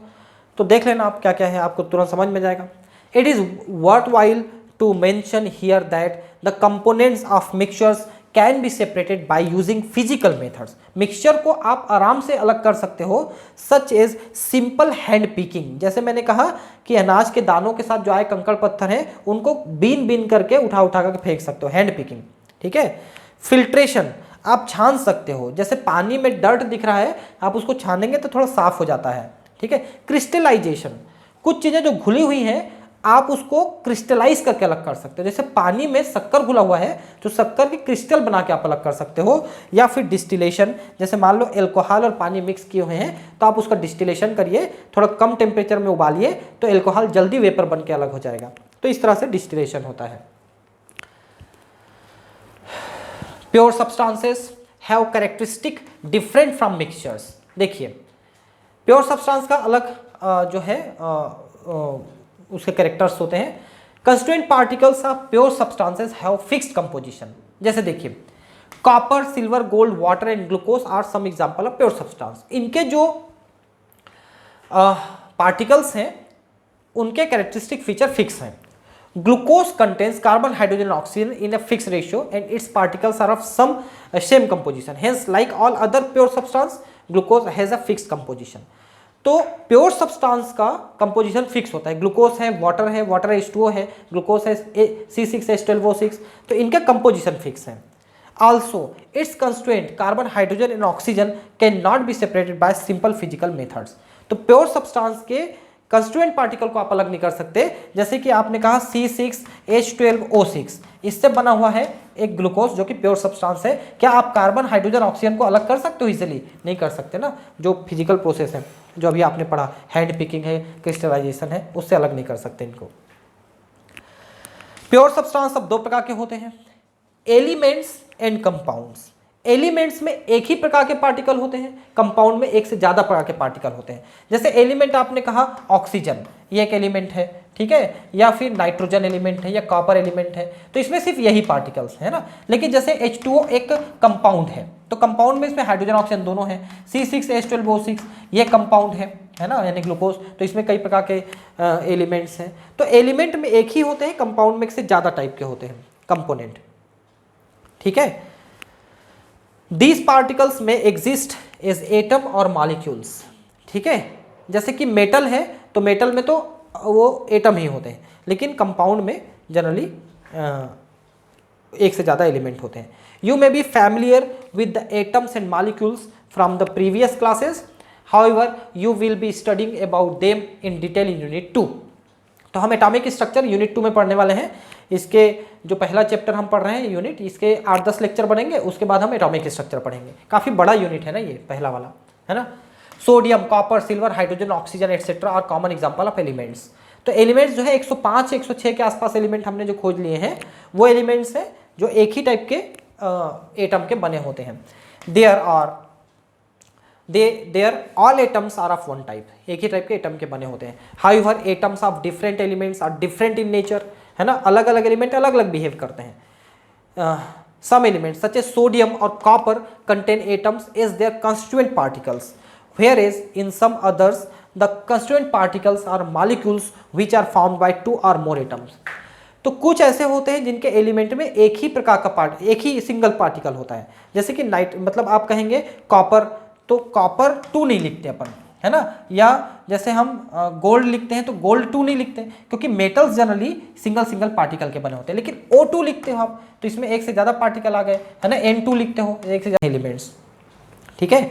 तो देख लेना आप क्या क्या है, आपको तुरंत समझ में जाएगा। It is worthwhile to mention here that the components of mixtures can be separated by using physical methods. Mixture को आप आराम से अलग कर सकते हो, such as simple hand picking. जैसे मैंने कहा कि अनाज के दानों के साथ जो आए कंकड़ पत्थर हैं उनको बीन बीन करके उठा उठा करके फेंक सकते हो, हैंड पिकिंग। ठीक है, फिल्ट्रेशन, आप छान सकते हो, जैसे पानी में डर्ट दिख रहा है, आप उसको छानेंगे तो थोड़ा साफ हो जाता है। ठीक है, क्रिस्टलाइजेशन, कुछ चीज़ें जो घुली हुई हैं आप उसको क्रिस्टलाइज करके अलग कर सकते हो। जैसे पानी में शक्कर घुला हुआ है तो शक्कर के क्रिस्टल बना के आप अलग कर सकते हो। या फिर डिस्टिलेशन, जैसे मान लो एल्कोहल और पानी मिक्स किए हुए हैं तो आप उसका डिस्टिलेशन करिए, थोड़ा कम टेम्परेचर में उबालिए तो एल्कोहल जल्दी वेपर बन के अलग हो जाएगा। तो इस तरह से डिस्टिलेशन होता है। Pure substances have characteristic different from mixtures. देखिए, प्योर सब्सटेंस का अलग जो है उसके कैरेक्टर्स होते हैं। Constituent particles of pure substances have fixed composition. जैसे देखिए, copper, silver, gold, water and glucose are some example of pure substance. इनके जो पार्टिकल्स हैं उनके कैरेक्टरिस्टिक फीचर फिक्स हैं। Glucose contains carbon, hydrogen, oxygen in a fix ratio and its particles are of some same composition. Hence like all other pure substance glucose has a fixed composition. तो pure substance का composition fix होता है। Glucose है, water है, water H2O है, glucose है C6H12O6, तो इनका कंपोजिशन फिक्स है। Also it's constituent carbon, hydrogen and oxygen can not be separated bye simple physical methods. तो प्योर सब्सटेंस के कंस्टिट्यूएंट पार्टिकल को आप अलग नहीं कर सकते। जैसे कि आपने कहा C6H12O6, इससे बना हुआ है एक ग्लूकोज जो कि प्योर सब्सटेंस है। क्या आप कार्बन, हाइड्रोजन, ऑक्सीजन को अलग कर सकते हो इजीली? नहीं कर सकते ना। जो फिजिकल प्रोसेस है, जो अभी आपने पढ़ा, हैंड पिकिंग है, क्रिस्टलाइजेशन है, उससे अलग नहीं कर सकते इनको। प्योर सब्सटेंस अब दो प्रकार के होते हैं, एलिमेंट्स एंड कंपाउंड्स। एलिमेंट्स में एक ही प्रकार के पार्टिकल होते हैं, कंपाउंड में एक से ज़्यादा प्रकार के पार्टिकल होते हैं। जैसे एलिमेंट आपने कहा ऑक्सीजन, ये एक एलिमेंट है, ठीक है, या फिर नाइट्रोजन एलिमेंट है या कॉपर एलिमेंट है, तो इसमें सिर्फ यही पार्टिकल्स है ना। लेकिन जैसे H2O एक कंपाउंड है, तो कंपाउंड में इसमें हाइड्रोजन ऑक्सीजन दोनों है। C6H12O6 ये कंपाउंड है ना, यानी ग्लूकोज, तो इसमें कई प्रकार के एलिमेंट्स हैं। तो एलिमेंट में एक ही होते हैं, कंपाउंड में एक से ज़्यादा टाइप के होते हैं कंपोनेंट, ठीक है। दीज पार्टिकल्स में एग्जिस्ट एज एटम और मॉलिक्यूल्स, ठीक है। जैसे कि मेटल है तो मेटल में तो वो एटम ही होते हैं, लेकिन कंपाउंड में जनरली एक से ज़्यादा एलिमेंट होते हैं। You may be familiar with the atoms and molecules from the previous classes, however you will be studying about them in detail in unit 2। तो हम एटॉमिक स्ट्रक्चर यूनिट 2 में पढ़ने वाले हैं। इसके जो पहला चैप्टर हम पढ़ रहे हैं यूनिट, इसके 8-10 लेक्चर बनेंगे, उसके बाद हम एटॉमिक स्ट्रक्चर पढ़ेंगे। काफ़ी बड़ा यूनिट है ना ये पहला वाला, है ना। Sodium, copper, silver, hydrogen, oxygen etcetera are common example of elements. तो एलिमेंट्स जो है 105 से 106 के आसपास एलिमेंट हमने जो खोज लिए हैं वो एलिमेंट्स हैं जो एक ही टाइप के एटम के बने होते हैं। Their all atoms are of one type, एक ही टाइप के एटम के बने होते हैं। However atoms of different elements are different in nature, है ना, अलग अलग एलिमेंट अलग अलग बिहेव करते हैं। Some elements such as sodium और copper contain atoms as their constituent particles, whereas in some others the constituent particles are molecules which are formed by 2 or more atoms। तो कुछ ऐसे होते हैं जिनके एलिमेंट में एक ही प्रकार का एक ही सिंगल पार्टिकल होता है। जैसे कि मतलब आप कहेंगे कॉपर, तो कॉपर 2 नहीं लिखते अपन, है ना, या जैसे हम गोल्ड लिखते हैं तो गोल्ड 2 नहीं लिखते, क्योंकि मेटल्स जनरली सिंगल पार्टिकल के बने होते हैं। लेकिन O2 लिखते हो आप तो इसमें एक से ज़्यादा पार्टिकल आ गए, है ना। N2 लिखते हो, एक से ज़्यादा एलिमेंट्स, ठीक है,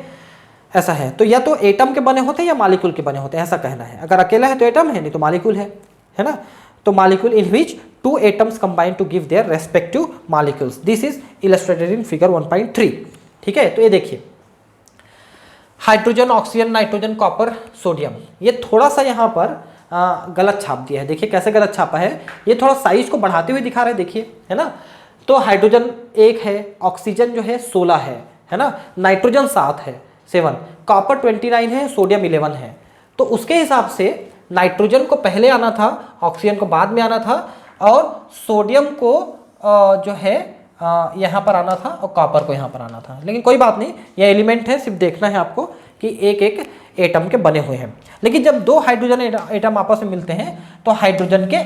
ऐसा है। तो या तो एटम के बने होते हैं या मॉलिक्यूल के बने होते हैं, ऐसा कहना है। अगर अकेला है तो एटम है, नहीं तो मॉलिक्यूल है ना। तो molecule in which 2 atoms combine to give their respective molecules, this is illustrated in figure 1.3, ठीक है। तो ये देखिए hydrogen, oxygen, nitrogen, copper, sodium, ये थोड़ा सा यहाँ पर गलत छाप दिया है। देखिए कैसे गलत छापा है, ये थोड़ा साइज को बढ़ाते हुए दिखा रहे हैं, देखिए, है ना। तो हाइड्रोजन 1 है, ऑक्सीजन जो है 16 है ना, नाइट्रोजन 7 है 7, कॉपर 29 है, सोडियम 11 है। तो उसके हिसाब से नाइट्रोजन को पहले आना था, ऑक्सीजन को बाद में आना था, और सोडियम को जो है यहाँ पर आना था, और कॉपर को यहाँ पर आना था। लेकिन कोई बात नहीं, ये एलिमेंट है, सिर्फ देखना है आपको कि एक एक एटम के बने हुए हैं। लेकिन जब 2 हाइड्रोजन एटम आपस में मिलते हैं तो हाइड्रोजन के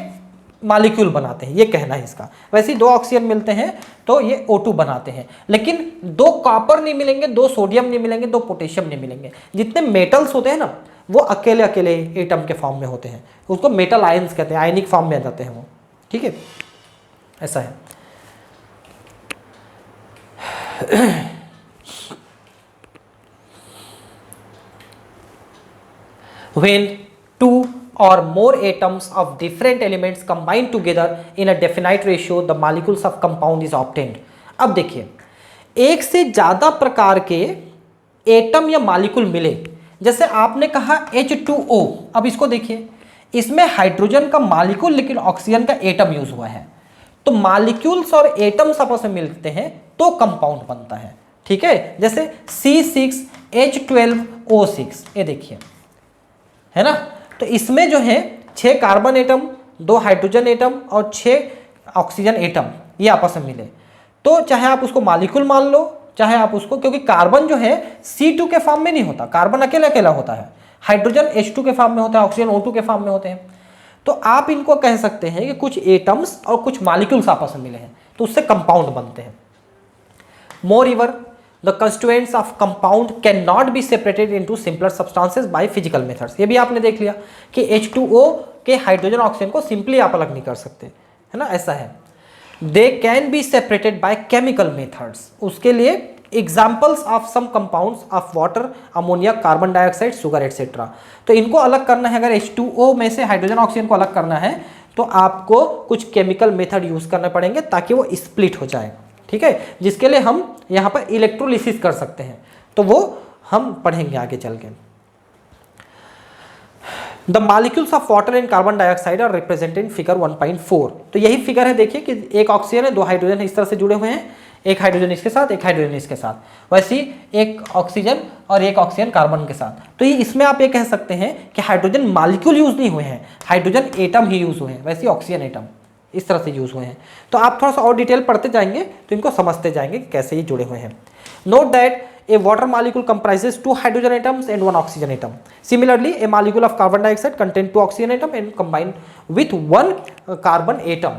मॉलिक्यूल बनाते हैं, ये कहना है इसका। वैसे ही 2 ऑक्सीजन मिलते हैं तो ये O2 बनाते हैं। लेकिन 2 कॉपर नहीं मिलेंगे, 2 सोडियम नहीं मिलेंगे, 2 पोटेशियम नहीं मिलेंगे। जितने मेटल्स होते हैं ना वो अकेले अकेले एटम के फॉर्म में होते हैं, उसको मेटल आयंस कहते हैं, आयनिक फॉर्म में आ जाते हैं वो, ठीक है, ऐसा है। When 2 or more atoms of different elements combine together in a definite ratio, the molecules of compound is obtained। अब देखिए एक से ज़्यादा प्रकार के एटम या मॉलिक्यूल मिले, जैसे आपने कहा H2O, अब इसको देखिए, इसमें हाइड्रोजन का मॉलिक्यूल लेकिन ऑक्सीजन का एटम यूज हुआ है। तो मॉलिक्यूल्स और एटम्स आपस में मिलते हैं तो कंपाउंड बनता है, ठीक है। जैसे C6H12O6, ये देखिए, है ना। तो इसमें जो है 6 कार्बन एटम, 2 हाइड्रोजन एटम और 6 ऑक्सीजन एटम ये आपस में मिले, तो चाहे आप उसको मॉलिक्यूल मान लो, चाहे आप उसको, क्योंकि कार्बन जो है C2 के फॉर्म में नहीं होता, कार्बन अकेला अकेला होता है, हाइड्रोजन H2 के फॉर्म में होता है, ऑक्सीजन O2 के फॉर्म में होते हैं। तो आप इनको कह सकते हैं कि कुछ एटम्स और कुछ मॉलिक्यूल्स आपस में मिले हैं तो उससे कंपाउंड बनते हैं। Moreover, the constituents of compound cannot be separated into simpler substances by physical methods। ये भी आपने देख लिया कि H2O के हाइड्रोजन ऑक्सीजन को सिंपली आप अलग नहीं कर सकते, है ना, ऐसा है। They can be separated by chemical methods। उसके लिए examples of some compounds of water, ammonia, carbon dioxide, sugar etc। तो इनको अलग करना है, अगर H2O में से हाइड्रोजन ऑक्सीजन को अलग करना है तो आपको कुछ केमिकल मेथड यूज करने पड़ेंगे ताकि वो स्प्लिट हो जाए, ठीक है, जिसके लिए हम यहाँ पर इलेक्ट्रोलिसिस कर सकते हैं, तो वो हम पढ़ेंगे आगे चल के। The molecules of water and carbon dioxide are represented in figure 1.4। तो यही फिगर है, देखिए कि एक ऑक्सीजन है, 2 हाइड्रोजन है, इस तरह से जुड़े हुए हैं, एक हाइड्रोजन इसके साथ, एक हाइड्रोजन इसके साथ, वैसे ही एक ऑक्सीजन और एक ऑक्सीजन कार्बन के साथ। तो ये इसमें आप ये कह सकते हैं कि हाइड्रोजन मॉलिक्यूल यूज नहीं हुए हैं, हाइड्रोजन एटम ही यूज हुए हैं, वैसे ही ऑक्सीजन एटम इस तरह से यूज हुए हैं। तो आप थोड़ा सा और डिटेल पढ़ते जाएंगे तो इनको समझते जाएंगे कि कैसे ये जुड़े हुए हैं। Note that a water molecule comprises 2 hydrogen atoms and 1 oxygen atom. Similarly, a molecule of carbon dioxide contains 2 oxygen atom and combined with 1 carbon atom.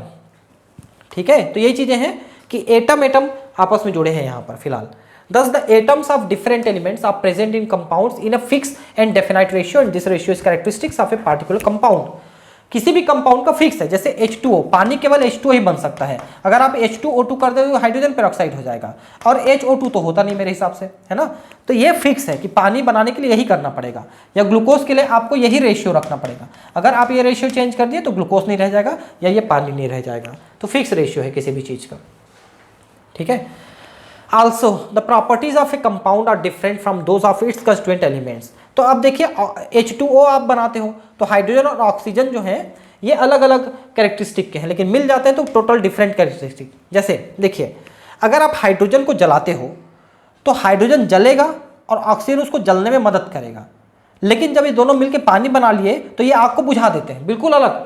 ठीक है, तो यही चीजें हैं कि एटम एटम आपस में जुड़े हैं यहाँ पर फिलहाल। Thus, the atoms of different elements are present in compounds in a fixed and definite ratio, and this ratio is characteristics of a particular compound. किसी भी कंपाउंड का फिक्स है, जैसे H2O, पानी केवल H2O ही बन सकता है। अगर आप H2O2 कर दे तो हाइड्रोजन पेरोक्साइड हो जाएगा, और HO2 तो होता नहीं मेरे हिसाब से, है ना। तो ये फिक्स है कि पानी बनाने के लिए यही करना पड़ेगा, या ग्लूकोज के लिए आपको यही रेशियो रखना पड़ेगा। अगर आप ये रेशियो चेंज कर दिए तो ग्लूकोज नहीं रह जाएगा या ये पानी नहीं रह जाएगा। तो फिक्स रेशियो है किसी भी चीज़ का, ठीक है। Also, the properties of a compound are different from those of its constituent elements. तो अब देखिए H2O आप बनाते हो तो हाइड्रोजन और ऑक्सीजन जो है ये अलग अलग कैरेक्टरिस्टिक के हैं, लेकिन मिल जाते हैं तो टोटल डिफरेंट कैरेक्टरिस्टिक। जैसे देखिए, अगर आप हाइड्रोजन को जलाते हो तो हाइड्रोजन जलेगा और ऑक्सीजन उसको जलने में मदद करेगा, लेकिन जब ये दोनों मिलकर पानी बना लिए तो ये आग को बुझा देते हैं, बिल्कुल अलग,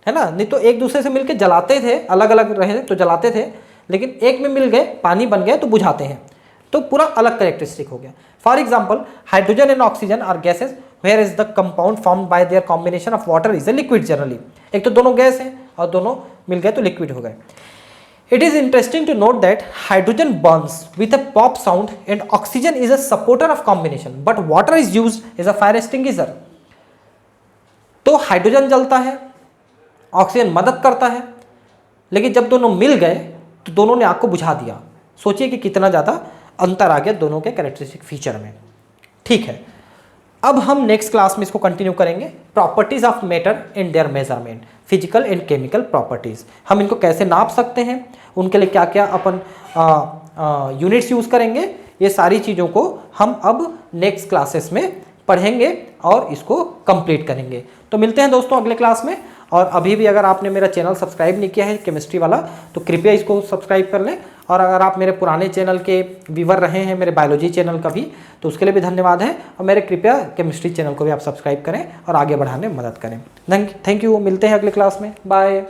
है ना। नहीं तो एक दूसरे से मिलकर जलाते थे, अलग अलग रहे तो जलाते थे, लेकिन एक में मिल गए, पानी बन गए तो बुझाते हैं, तो पूरा अलग कैरेक्टरिस्टिक हो गया। For example, hydrogen and oxygen are gases where is the compound formed by their combination of water is a liquid generally. एक तो दोनों गैस हैं और दोनों मिल गए तो लिक्विड हो गए। It is interesting to note that hydrogen burns with a pop sound and oxygen is a supporter of combination, but water is used as a fire extinguisher. तो हाइड्रोजन जलता है, ऑक्सीजन मदद करता है, लेकिन जब दोनों मिल गए तो दोनों ने आग को बुझा दिया। सोचिए कि कितना ज़्यादा अंतर आ गया दोनों के कैरेक्टरिस्टिक फीचर में, ठीक है। अब हम नेक्स्ट क्लास में इसको कंटिन्यू करेंगे, properties of matter and there measurement, physical and chemical properties. हम इनको कैसे नाप सकते हैं, उनके लिए क्या क्या अपन यूनिट्स यूज़ करेंगे, ये सारी चीज़ों को हम अब नेक्स्ट क्लासेस में पढ़ेंगे और इसको कंप्लीट करेंगे। तो मिलते हैं दोस्तों अगले क्लास में। और अभी भी अगर आपने मेरा चैनल सब्सक्राइब नहीं किया है केमिस्ट्री वाला तो कृपया इसको सब्सक्राइब कर लें, और अगर आप मेरे पुराने चैनल के व्यूवर रहे हैं, मेरे बायोलॉजी चैनल का भी, तो उसके लिए भी धन्यवाद है। और मेरे कृपया केमिस्ट्री चैनल को भी आप सब्सक्राइब करें और आगे बढ़ाने में मदद करें। थैंक यू, मिलते हैं अगले क्लास में, बाय।